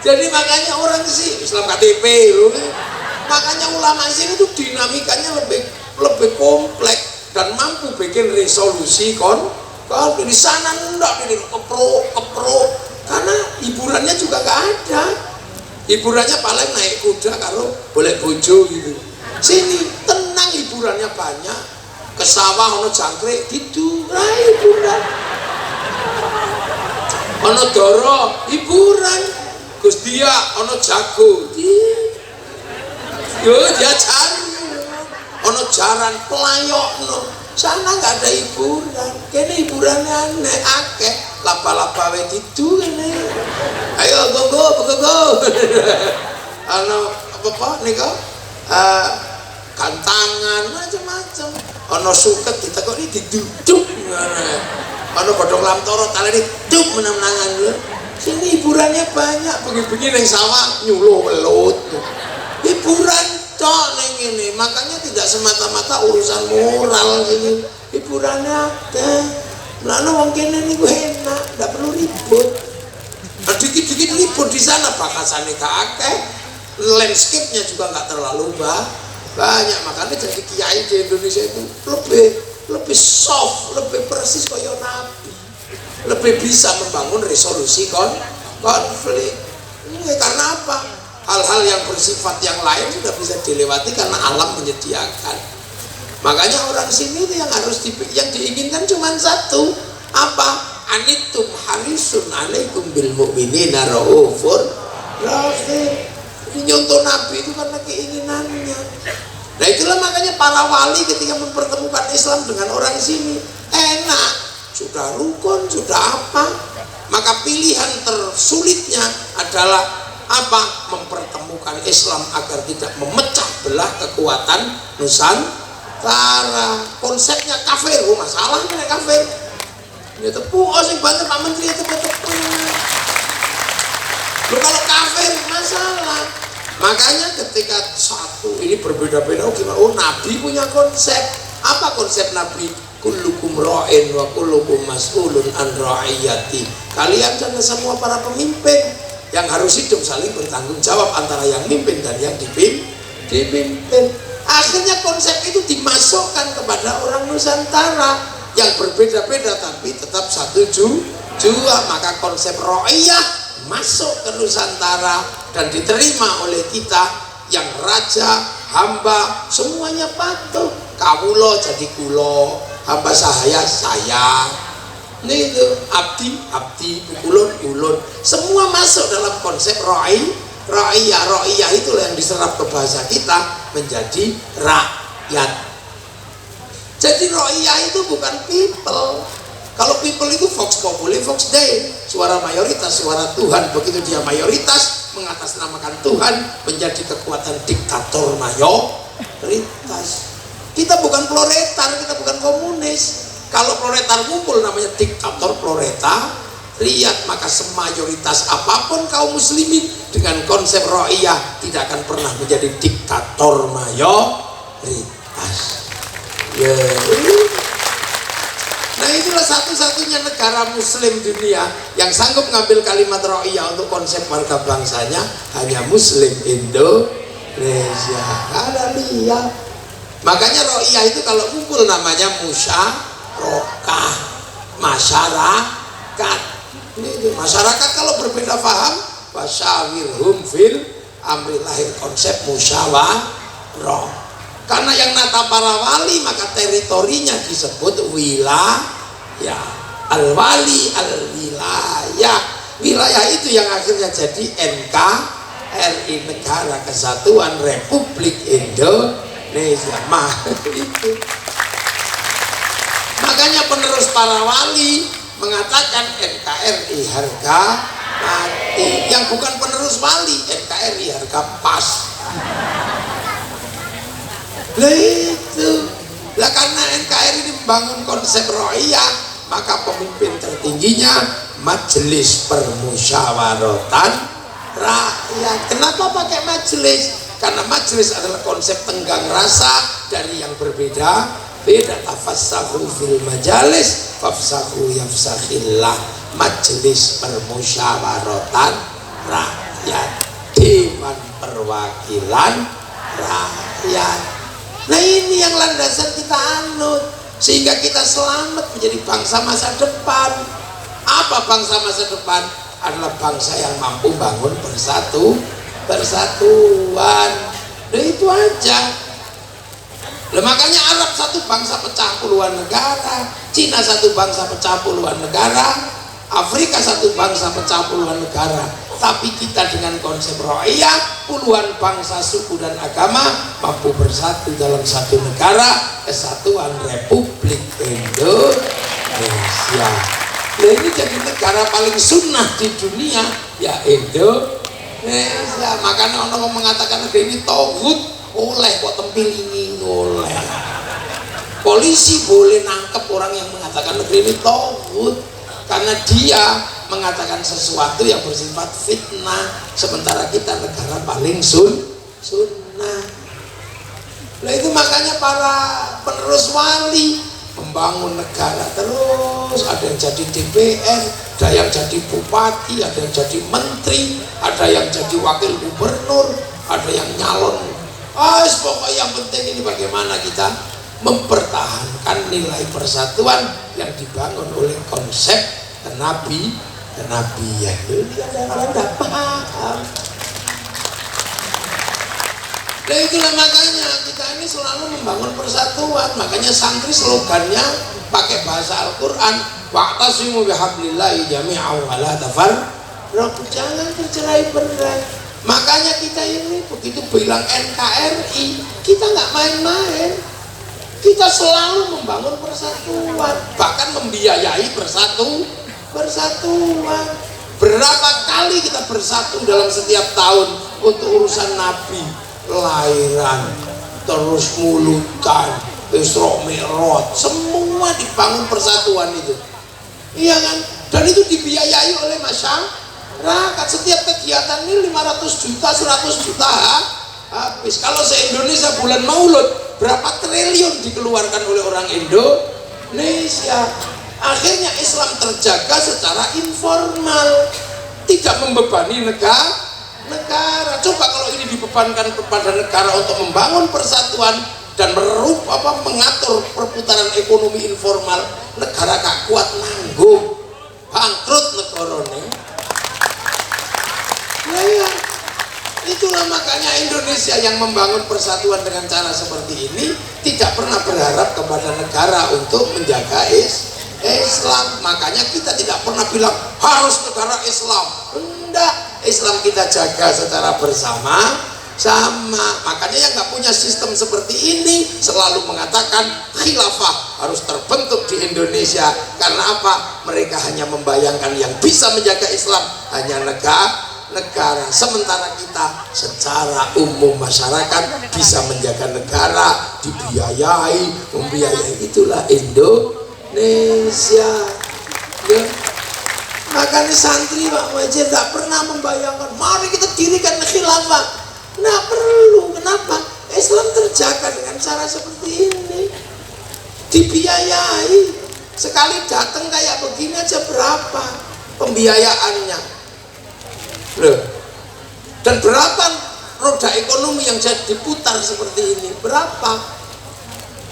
Jadi makanya orang sih Islam KTP loh. Makanya ulama sini tuh dinamikanya lebih kompleks dan mampu bikin resolusi di sana ndak ini keprok karena hiburannya juga gak ada. Hiburannya paling naik kuda karo boleh bojo gitu. Sini tenang, hiburannya banyak. Ke sawah ono jangkrik gitu, hiburan. Ono doro hiburan. Gus dia ono jago. Yo jajan. Ono jaran pelayokno. Sana nggak ada hiburan. Kene hiburannya aneh akeh. Lapa-lapa we gitu kene. Ayo go. Ono apa nika? Kantangan macam-macam. Ono suket ditekoni diduduk. Ono godhong lamtoro taleni duk menang-menangan lho. Sini hiburannya banyak. Bengi-bengi ning sawah nyuluh welut. Hiburan tok ning ngene. Makanya tidak semata-mata urusan moral sini. Hiburannya ada. Mulane wong kene niku enak, ndak perlu ribut. Dikit-dikit ribut di sana bakasane gak akeh. Landscape-nya juga nggak terlalu banyak. Makanya jadi kiai di Indonesia itu lebih soft, lebih persis kayak Nabi. lebih bisa membangun resolusi konflik. Karena apa? Hal-hal yang bersifat yang lain sudah bisa dilewati karena alam menyediakan. Makanya orang sini itu yang diinginkan cuma satu, apa? Anitum harisun alaikum bil mu'minina raufur rahim. Ini nyontoh Nabi itu karena keinginannya. Nah itulah makanya para wali ketika mempertemukan Islam dengan orang sini enak, sudah rukun, sudah apa, maka pilihan tersulitnya adalah apa? Mempertemukan Islam agar tidak memecah belah kekuatan Nusantara. Konsepnya kafir, masalah ini kafir. Ini tepuk, sing banget Pak Menteri itu tepuk. Loh kalau kafir masalah. Makanya ketika satu ini berbeda-beda, gimana? Oh Nabi punya konsep. Apa konsep Nabi? Kullukum ra'in wa kullukum mas'ulun an ra'iyati. Kalian dan semua para pemimpin yang harus hidup saling bertanggung jawab antara yang mimpin dan yang dipimpin. Akhirnya konsep itu dimasukkan kepada orang Nusantara yang berbeda-beda tapi tetap satu jua. Maka konsep ra'iyah masuk ke Nusantara dan diterima oleh kita yang raja, hamba, semuanya patuh. Kawulo jadi kulo, hamba saya. Ini itu abdi, ulun. Semua masuk dalam konsep ra'iyah. Ra'iyah itulah yang diserap ke bahasa kita menjadi rakyat. Jadi ra'iyah itu bukan people. Kalau people itu vox populi, vox dei, suara mayoritas, suara Tuhan. Begitu dia mayoritas, mengatasnamakan Tuhan, menjadi kekuatan diktator mayoritas. Kita bukan proletar, kita bukan komunis. Kalau proletar kumpul namanya diktator proletariat, maka semayoritas apapun kaum muslimin dengan konsep ra'iyah tidak akan pernah menjadi diktator mayoritas. Nah itulah satu-satunya negara muslim dunia yang sanggup ngambil kalimat ra'iyah untuk konsep warga bangsanya hanya muslim Indonesia. Ada lihat. Makanya ra'iyah itu kalau kumpul namanya musyarakah, masyarakat. Ini masyarakat kalau berbeda paham, wasyawirhum fil amri, lahir konsep musyawarah. Karena yang nata para wali maka teritorinya disebut wilayah. Al-wali al-wilayah. Wilayah itu yang akhirnya jadi NKRI, Negara Kesatuan Republik Indonesia. Itu. Makanya penerus para wali mengatakan NKRI harga mati. Yang bukan penerus wali, NKRI harga pas. Lah itu. Lah karena NKRI ini membangun konsep ra'iyah, maka pemimpin tertingginya Majelis Permusyawaratan Rakyat. Kenapa pakai majelis? Karena majelis adalah konsep tenggang rasa dari yang berbeda. Beda tafassahu fil majalis fafsahu yafsahillah. Majelis Permusyawaratan Rakyat, Dewan Perwakilan Rakyat. Nah ini yang landasan kita anut sehingga kita selamat menjadi bangsa masa depan. Apa bangsa masa depan? Adalah bangsa yang mampu bangun persatuan. Nah itu aja. Nah, makanya Arab satu bangsa pecah puluhan negara, Cina satu bangsa pecah puluhan negara, Afrika satu bangsa pecah puluhan negara. Tapi kita dengan konsep ra'iyah, puluhan bangsa, suku dan agama mampu bersatu dalam satu negara, Kesatuan Republik Indonesia. Nah ini jadi negara paling sunnah di dunia ya Indonesia. Makanya orang mengatakan negeri ini tauhid, oleh kok tempil ini oleh. Polisi boleh nangkep orang yang mengatakan negeri ini tauhid karena dia mengatakan sesuatu yang bersifat fitnah, sementara kita negara paling sunnah. Nah itu makanya para penerus wali membangun negara terus, ada yang jadi DPR, ada yang jadi bupati, ada yang jadi menteri, ada yang jadi wakil gubernur, ada yang nyalon. Pokoknya yang penting ini bagaimana kita mempertahankan nilai persatuan yang dibangun oleh konsep nabi kenabian. Ini ada nggak paham. Nah itulah makanya kita ini selalu membangun persatuan. Makanya santri slogannya pakai bahasa Al-Quran, wa'tasimu bihablillahi jami'an wa la tafarraqu, jangan bercerai-berai. Makanya kita ini begitu bilang NKRI, kita nggak main-main. Kita selalu membangun persatuan, bahkan membiayai persatuan. Berapa kali kita bersatu dalam setiap tahun untuk urusan Nabi, lahiran, terus mulutan, Isra Mi'raj, semua dibangun persatuan itu. Iya kan? Dan itu dibiayai oleh masyarakat. Setiap kegiatan ini 500 juta, 100 juta habis. Kalau se-Indonesia bulan Maulud, berapa triliun dikeluarkan oleh orang Indonesia. Akhirnya Islam terjaga secara informal, tidak membebani negara. Coba kalau ini dibebankan kepada negara untuk membangun persatuan dan mengatur perputaran ekonomi informal, negara gak kuat nanggung, bangkrut negarane. Ya, itulah makanya Indonesia yang membangun persatuan dengan cara seperti ini tidak pernah berharap kepada negara untuk menjaga Islam. Makanya kita tidak pernah bilang harus negara Islam. Enggak, Islam kita jaga secara bersama-sama. Makanya yang nggak punya sistem seperti ini selalu mengatakan khilafah harus terbentuk di Indonesia. Karena apa? Mereka hanya membayangkan yang bisa menjaga Islam hanya negara. Sementara kita secara umum masyarakat bisa menjaga negara, membiayai. Itulah Indonesia. Ya. Makanya santri Pak Wajir gak pernah membayangkan mari kita dirikan khilafah. Nah perlu. Kenapa? Islam terjaga dengan cara seperti ini, dibiayai. Sekali datang kayak begini aja berapa pembiayaannya loh. Dan berapa roda ekonomi yang jadi diputar seperti ini, berapa?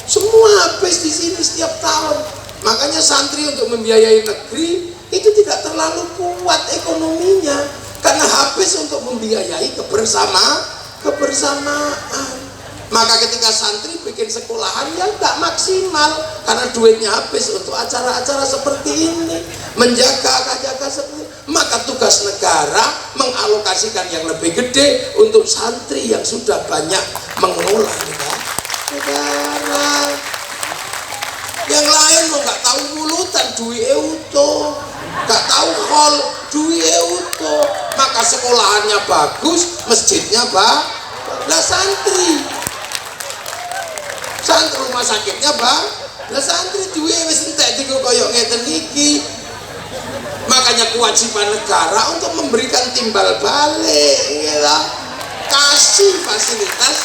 Semua habis di sini setiap tahun. Makanya santri untuk membiayai negeri itu tidak terlalu kuat ekonominya, karena habis untuk membiayai kebersamaan. Maka ketika santri bikin sekolahan ya nggak maksimal, karena duitnya habis untuk acara-acara seperti ini, menjaga seperti ini. Maka tugas negara mengalokasikan yang lebih gede untuk santri yang sudah banyak mengelola negara. Yang lain mau nggak tahu mulutan duit utuh, nggak tahu hall duit utuh, maka sekolahannya bagus, masjidnya lah santri rumah sakitnya lah santri duit wis entek dienggo koyo ngeten iki. Makanya kewajiban negara untuk memberikan timbal balik, ya, kasih fasilitas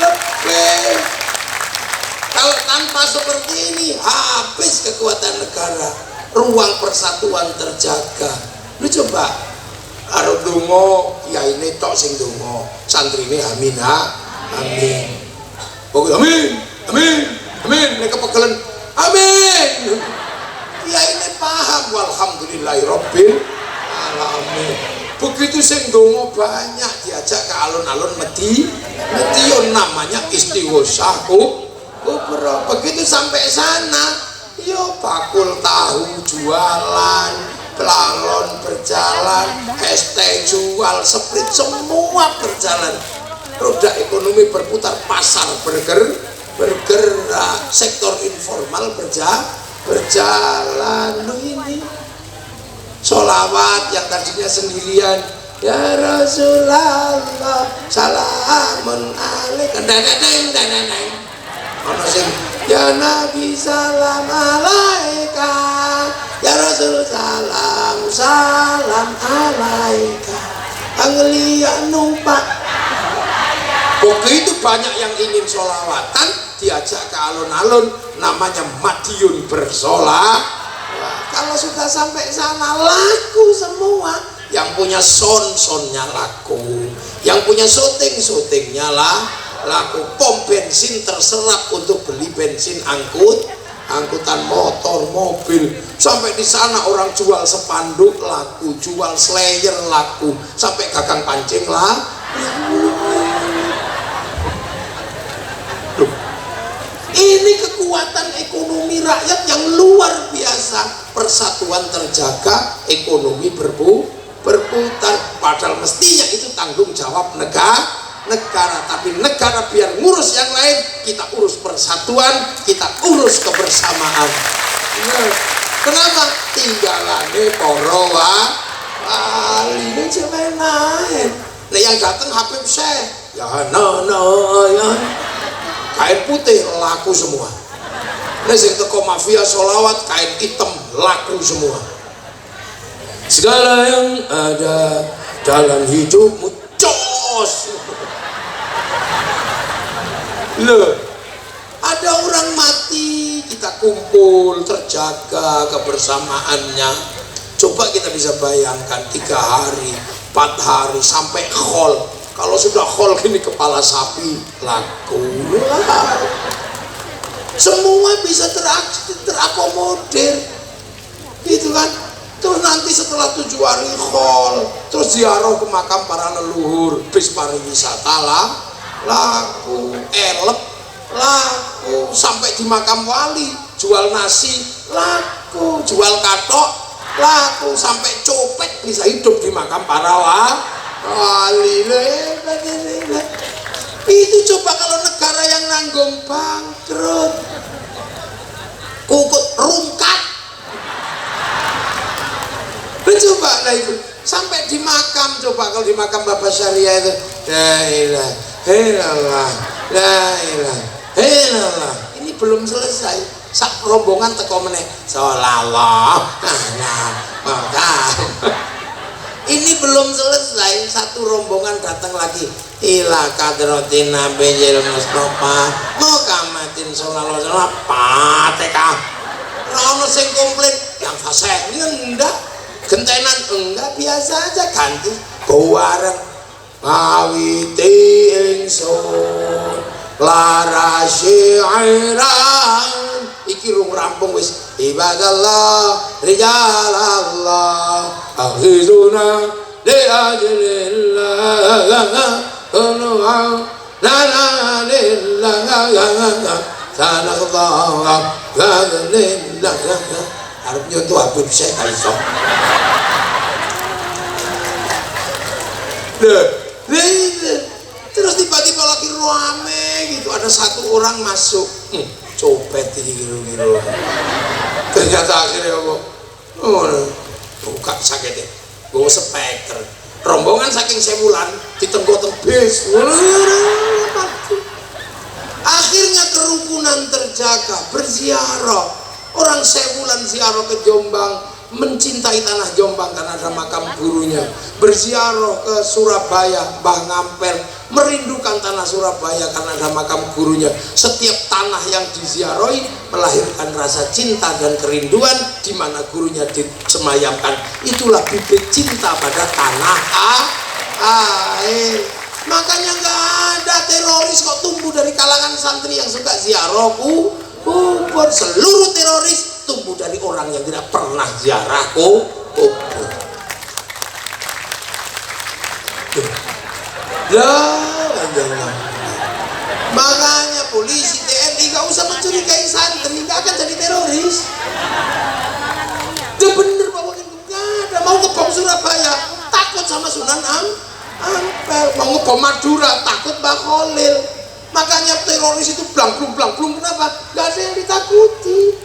lebih. Kalau tanpa seperti ini habis kekuatan negara, ruang persatuan terjaga. Lu coba arep donga kiai ini tok sing donga, santri ini amin amin. Pokoknya amin nek kepegelen amin. Kiai ini paham, walhamdulillahirabbil alamin. Begitu sing donga banyak diajak ke alun-alun medion, namanya istighosah kubra. Begitu sampai sana yo bakul tahu jualan, pelalon berjalan, es teh jual, sprit semua berjalan. Roda ekonomi berputar, pasar bergerak, sektor informal berjalan. Ini sholawat yang tadinya sendirian, ya Rasulullah salamun alaika, deneng ono sing ya Nabi salam alaika, ya Rasul salam alaika, anglia numpak. Begitu banyak yang ingin sholawatan, diajak ke alun-alun, namanya Madiun bersolawat. Kalau sudah sampai sana laku semua. Yang punya sonnya laku, yang punya syutingnya laku. Pom bensin terserap untuk beli bensin angkutan motor, mobil. Sampai di sana orang jual spanduk laku, jual slayer laku, sampai gagang pancing lah. Ini kekuatan ekonomi rakyat yang luar biasa. Persatuan terjaga, ekonomi berputar. Padahal mestinya itu tanggung jawab negara. Tapi negara biar ngurus yang lain, kita urus persatuan, kita urus kebersamaan. Nah, kenapa? Tinggalane para wali ini cewek lain. Nah yang datang Habib Syekh, ya ya kain putih laku semua. Nah sing teko mafia sholawat kain hitam laku semua. Segala yang ada dalam hidupmu jos. Loh, ada orang mati, kita kumpul, terjaga kebersamaannya. Coba kita bisa bayangkan 3 hari, 4 hari sampai khol. Kalau sudah khol gini kepala sapi laku lah. Semua bisa terakomodir, gitu kan? Terus nanti setelah 7 hari khol, terus ziarah ke makam para leluhur, bis pariwisata lah. Laku, elep laku, sampai di makam wali jual nasi laku, jual katok laku, sampai copet bisa hidup di makam para wali. Itu coba kalau negara yang nanggung bangkrut, kukut rungkat. Coba lah itu sampai di makam, coba kalau di makam Bapak Syariah itu ini belum selesai. Sak rombongan teko meneh sallallahu ini belum selesai, satu rombongan datang lagi ila kadratin nabiyil mustofa mukamatin sallallahu alaihi wasallam pateka. Ono sing komplain yang fasih ini enggak, gentenan enggak, biasa aja ganti bareng. Awiti ingsun lara syairan iki rung rampung wis ibadallah rijalallah akhizuna li ajlillah kunu'a lana lillah sanaqdha lillah arep nyontoh Habib Syekh iso. Terus tiba-tiba lagi rame gitu, ada satu orang masuk, copet ini gitu. Ternyata akhirnya apa? Buka sakitnya, bawa speaker. Rombongan saking sewulan ditenggo-teng bis. Akhirnya kerukunan terjaga, berziarah. Orang sewulan ziarah ke Jombang, mencintai tanah Jombang karena ada makam gurunya. Berziarah ke Surabaya, Mbah Ngampel, merindukan tanah Surabaya karena ada makam gurunya. Setiap tanah yang diziarahi melahirkan rasa cinta dan kerinduan di mana gurunya disemayamkan. Itulah bibit cinta pada tanah air. Makanya nggak ada teroris kok tumbuh dari kalangan santri yang suka ziarah kubur. Seluruh teroris tumbuh dari orang yang tidak pernah ziarah kubur. Makanya polisi, TNI gak usah mencurigai santri, gak akan jadi teroris. Itu bener Pak Wakil, gak ada. Mau ngebom Surabaya takut sama Sunan Ampel, mau ngebom Madura takut Mbah Khalil. Makanya teroris itu blangblung, kenapa? Gak ada yang ditakuti.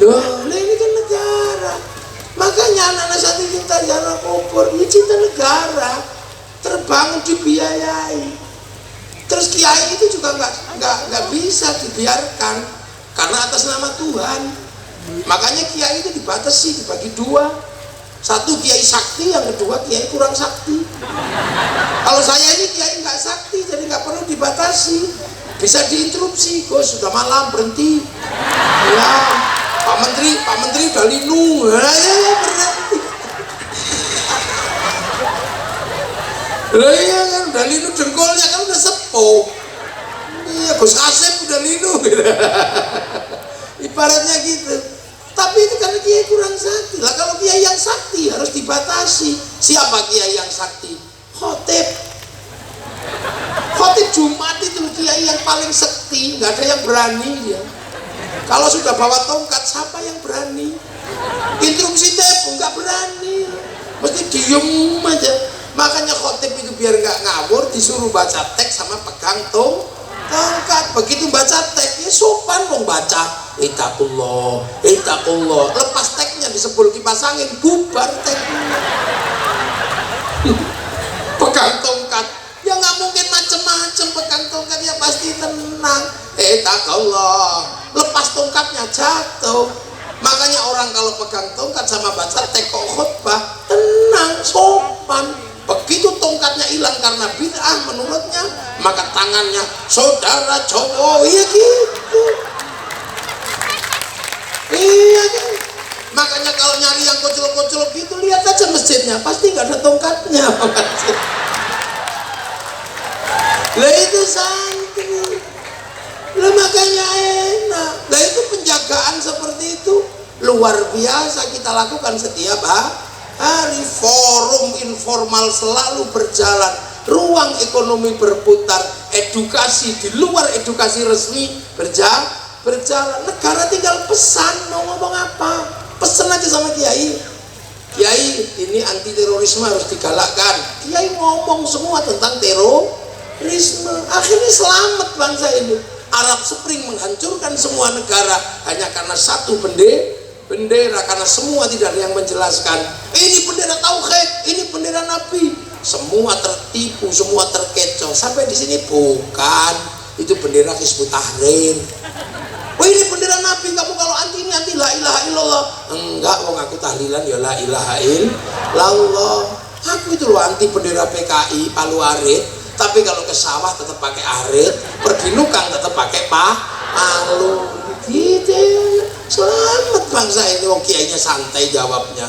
Loh, ini kan negara. Makanya anak-anak santri cinta ziarah kubur, ya cinta negara, terbangun dibiayai. Terus kiai itu juga nggak bisa dibiarkan karena atas nama Tuhan. Makanya kiai itu dibatasi, dibagi 2. Satu kiai sakti, yang kedua kiai kurang sakti. Kalau saya ini kiai nggak sakti, jadi nggak perlu dibatasi, bisa diinterupsi. Gus sudah malam, berhenti. Ya, Pak Menteri udah linu. Ya berhenti. Lah iya kan udah linu, jengkolnya kan udah sepuh. Iya, Gus Kasep udah linu gitu. kiai kurang sakti lah. Kalau kiai yang sakti harus dibatasi. Siapa kiai yang sakti? Khotib. Khotib Jumat itu kiai yang paling sakti, nggak ada yang berani dia. Kalau sudah bawa tongkat, siapa yang berani? Instruksi tepu nggak berani, mesti diem aja. Makanya khotib itu biar nggak ngawur disuruh baca teks sama pegang tongkat. Begitu baca teks ya sopan dong baca. Itakullah, itakullah. Lepas teksnya disebul kipas angin, bubar teksnya. Pegang tongkat, ya nggak mungkin macem-macem. Pegang tongkat ya pasti tenang. Itakullah. Lepas tongkatnya jatuh. Makanya orang kalau pegang tongkat sama baca teks khutbah tenang, sopan. Begitu tongkatnya hilang karena bid'ah menurutnya, maka tangannya saudara cowok, iya gitu. Iya kan? Makanya kalau nyari yang kocok-kocok gitu, lihat aja masjidnya, pasti nggak ada tongkatnya. Lah itu santri. Lah makanya enak. Lah itu penjagaan seperti itu luar biasa kita lakukan setiap hari. Forum informal selalu berjalan, ruang ekonomi berputar, edukasi di luar edukasi resmi berjalan. Negara tinggal pesan mau ngomong apa, pesan aja sama kiai. Kiai, ini anti terorisme harus digalakkan. Kiai ngomong semua tentang terorisme. Akhirnya selamat bangsa ini. Arab Spring menghancurkan semua negara hanya karena satu bendera, karena semua tidak ada yang menjelaskan ini bendera tauhid, ini bendera Nabi. Semua tertipu, semua terkecoh. Sampai di sini bukan, itu bendera Hizbut Tahrir. Oh ini bendera Nabi, kamu kalau anti ini anti la ilaha illallah. Enggak, wong aku tahlilan ya la ilaha illallah. Aku itu loh anti bendera PKI Palu Arit. Tapi kalau ke sawah tetap pakai arit, pergi nukang tetap pakai palu. Gitu. Selamat bangsa ini, wong kiainya santai jawabnya.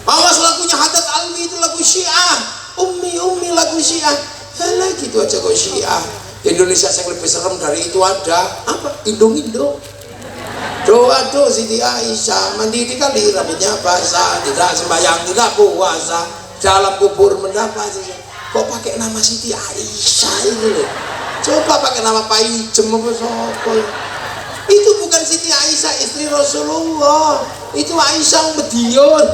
Awas lagunya Haddad Alwi itu lagu Syiah. Ummi lagu Syiah. Halah gitu aja kok Syiah. Indonesia yang lebih serem dari itu ada apa? Indo. Doa Siti Aisyah mandiri kali rambutnya basah, tidak sembahyang, tidak puasa, dalam kubur mendapat. Kok pakai nama Siti Aisyah itu loh? Coba pakai nama Pak Ijem apa sopo? Itu bukan Siti Aisyah istri Rasulullah, itu Aisyah Medion.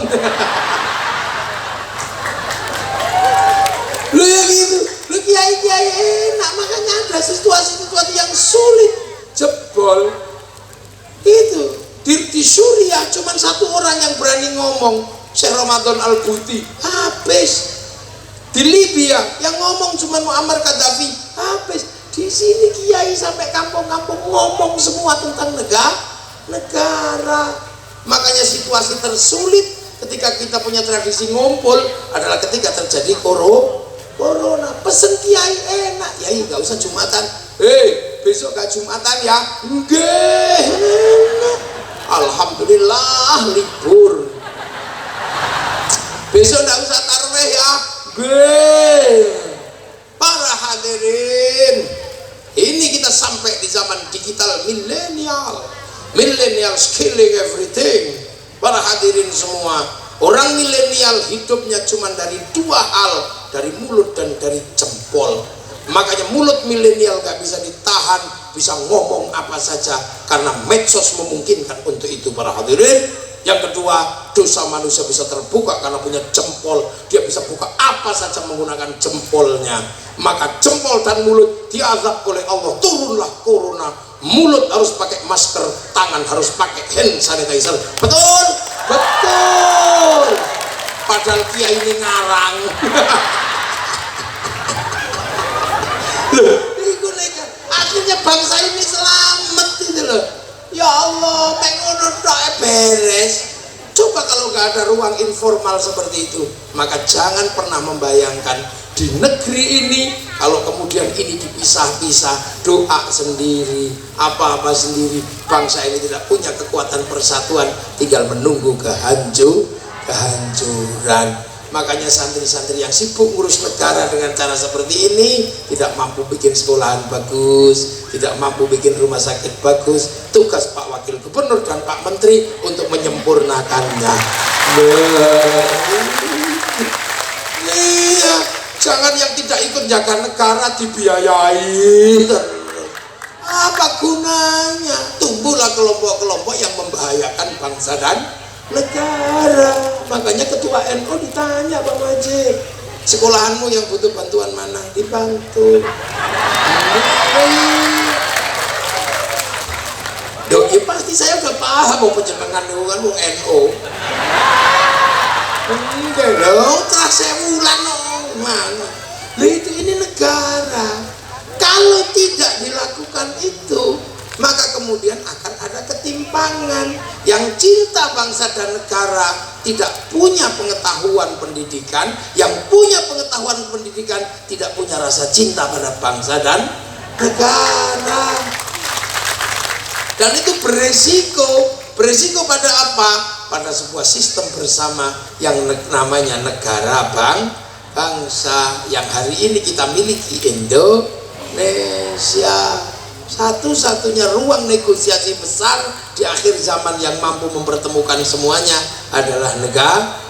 Lu ya gitu, lu kiai enak. Makanya ada situasi yang sulit jebol itu di Suriah cuman satu orang yang berani ngomong, Syekh Ramadan Al-Buti, habis. Di Libya yang ngomong cuma Muammar Gaddafi, habis. Di sini kiai sampai kampung-kampung ngomong semua tentang negara. Makanya situasi tersulit ketika kita punya tradisi ngumpul adalah ketika terjadi corona. Pesen kiai enak, kiai gak usah Jumatan. Besok gak Jumatan ya? Enggak. Alhamdulillah libur. Besok gak usah tarawih ya? Para hadirin, ini kita sampai di zaman digital millennial killing everything. Para hadirin semua, orang milenial hidupnya cuma dari dua hal, dari mulut dan dari jempol. Makanya mulut milenial gak bisa ditahan, bisa ngomong apa saja karena medsos memungkinkan untuk itu. Para hadirin, yang kedua, dosa manusia bisa terbuka karena punya jempol. Dia bisa buka apa saja menggunakan jempolnya. Maka jempol dan mulut diazab oleh Allah. Turunlah corona. Mulut harus pakai masker, tangan harus pakai hand sanitizer. Betul? Betul. Padahal kiai ini ngarang. Loh, akhirnya bangsa ini selamat gitu loh. Ya Allah, mengono tok beres. Coba kalau nggak ada ruang informal seperti itu, maka jangan pernah membayangkan di negeri ini kalau kemudian ini dipisah-pisah, doa sendiri, apa-apa sendiri, bangsa ini tidak punya kekuatan persatuan, tinggal menunggu kehancuran. Makanya santri-santri yang sibuk ngurus negara dengan cara seperti ini tidak mampu bikin sekolahan bagus, tidak mampu bikin rumah sakit bagus. Tugas Pak Wakil Gubernur dan Pak Menteri untuk menyempurnakannya. Iya, jangan yang tidak ikut jaga negara dibiayai. Apa gunanya? Tumbuhlah kelompok-kelompok yang membahayakan bangsa dan negara. Makanya ketua NU ditanya, Pak Wajib, sekolahanmu yang butuh bantuan mana? Dibantu. Doi pasti saya udah paham mau penjenengan itu kan NU. Enggak dong, telah saya ulang mana? Itu ini negara. Kalau tidak dilakukan itu, maka kemudian akan ada ketimpangan. Yang cinta bangsa dan negara tidak punya pengetahuan pendidikan, yang punya pengetahuan pendidikan tidak punya rasa cinta pada bangsa dan negara. Dan itu beresiko pada apa? Pada sebuah sistem bersama yang namanya negara bangsa yang hari ini kita miliki, Indonesia. Satu-satunya ruang negosiasi besar di akhir zaman yang mampu mempertemukan semuanya adalah negara.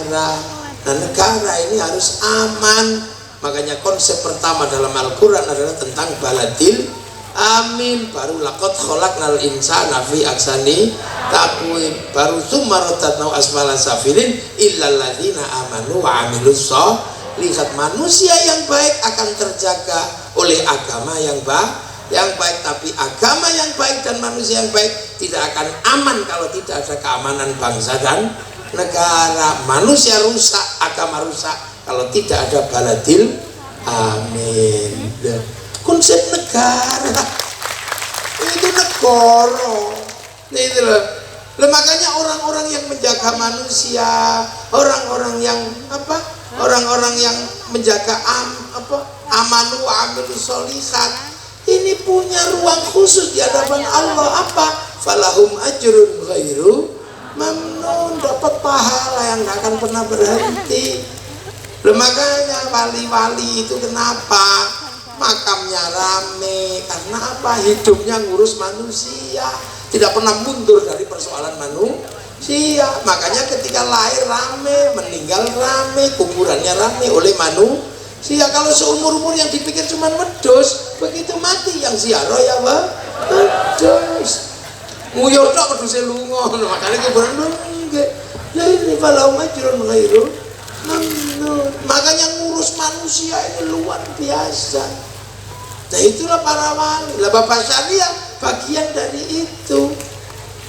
Nah, negara ini harus aman. Makanya konsep pertama dalam Al-Quran adalah tentang baladil amin. Baru laqad khalaqnal insana fi ahsani taqwim. Baru tsumma radadnahu asfala safilin illal ladzina amanu wa amilus sholihat. Manusia yang baik akan terjaga oleh agama yang baik, tapi agama yang baik dan manusia yang baik tidak akan aman kalau tidak ada keamanan bangsa dan negara. Manusia rusak, agama rusak kalau tidak ada baladil amin. Konsep negara itu negara itu loh. Makanya orang-orang yang menjaga manusia, orang-orang yang menjaga amanu wa amilus sholihat, ini punya ruang khusus di hadapan Allah. Apa? Falahum ajrun ghairu mamnun, dapat pahala yang gak akan pernah berhenti. Makanya wali-wali itu kenapa makamnya rame? Karena apa? Hidupnya ngurus manusia, tidak pernah mundur dari persoalan manusia. Makanya ketika lahir rame, meninggal rame, kuburannya rame oleh manusia. Kalau seumur-umur yang dipikir cuma wedus, begitu mati yang ziarah ya wedus. Nguyur tok weduse lunga, makanya kuburan nggih. Lah ini falau majrun ghairu mamnun. Makanya ngurus manusia ini luar biasa. Nah itulah para wali. Lah Bapak Syariah bagian dari itu.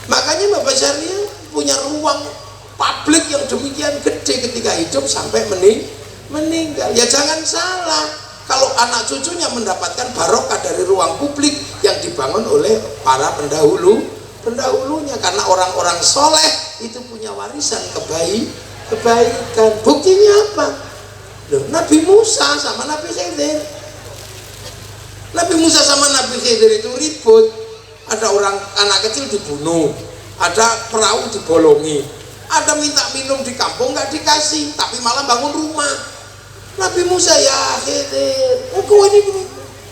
Makanya Bapak Syariah punya ruang publik yang demikian gede ketika hidup sampai meninggal. Ya jangan salah, kalau anak cucunya mendapatkan barokah dari ruang publik yang dibangun oleh para pendahulunya. Karena orang-orang soleh itu punya warisan kebaikan. Buktinya apa? Loh, Nabi Musa sama Nabi Khidir. Nabi Musa sama Nabi Khidir itu ribut. Ada anak kecil dibunuh, ada perahu dibolongi, ada minta minum di kampung nggak dikasih, tapi malah bangun rumah. Nabi Musa, ya Khidir, engkau ini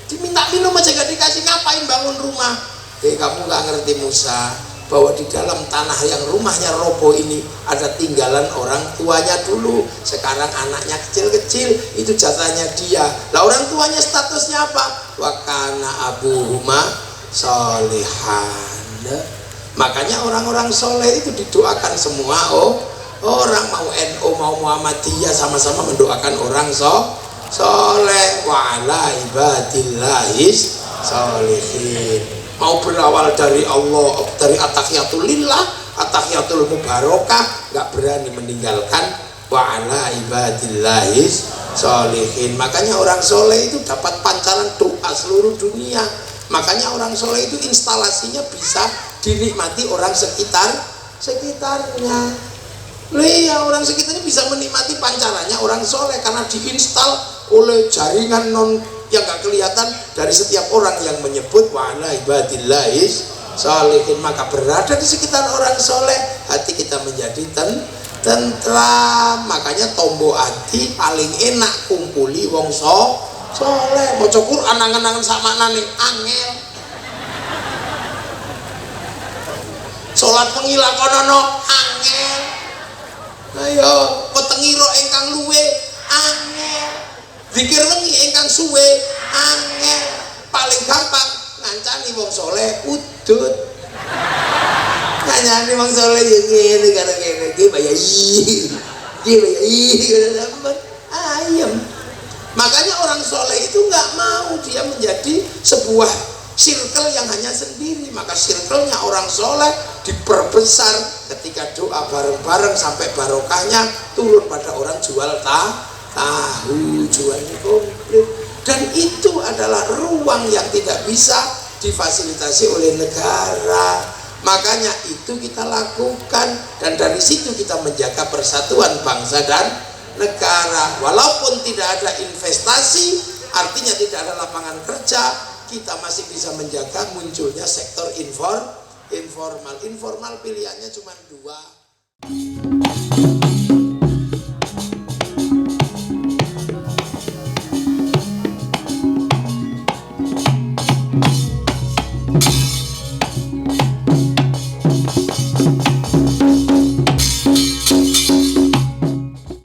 diminta minum aja gak dikasih, ngapain bangun rumah? Kamu gak ngerti Musa, bahwa di dalam tanah yang rumahnya roboh ini ada tinggalan orang tuanya dulu. Sekarang anaknya kecil-kecil, itu jatahnya dia. Lah orang tuanya statusnya apa? Wa kana abuhuma sholihan. Makanya orang-orang soleh itu didoakan semua. Orang mau NU mau Muhammadiyah sama-sama mendoakan orang soleh. Wa ala ibadillahis sholihin. Mau berawal dari Allah, dari at-tahiyatul lillah, at-tahiyatul mubarakah, nggak berani meninggalkan wa ala ibadillahis sholihin. Makanya orang soleh itu dapat pancaran doa seluruh dunia. Makanya orang soleh itu instalasinya bisa dinikmati orang sekitarnya. Iya, orang sekitarnya bisa menikmati pancarannya orang soleh karena diinstal oleh jaringan yang gak kelihatan dari setiap orang yang menyebut wa ala ibadillahis sholihin. Maka berada di sekitar orang soleh, hati kita menjadi tentram. Makanya tombo ati paling enak kumpuli wong soleh. Maca Quran angen-angen sak maknane angel. Salat wengi lakonono angel. Ayo petengiro ingkang luwe angel. Zikir wengi ingkang suwe angel. Paling gampang ngancani wong soleh udut. Ngancani wong soleh ya ngene karo ngene iki ayam. Makanya orang soleh itu nggak mau dia menjadi sebuah circle yang hanya sendiri. Maka circle-nya orang soleh diperbesar ketika doa bareng-bareng sampai barokahnya turun pada orang jual tahu, jual komplit. Dan itu adalah ruang yang tidak bisa difasilitasi oleh negara. Makanya itu kita lakukan, dan dari situ kita menjaga persatuan bangsa dan negara. Walaupun tidak ada investasi, artinya tidak ada lapangan kerja, kita masih bisa menjaga munculnya sektor informal. Informal pilihannya cuma dua.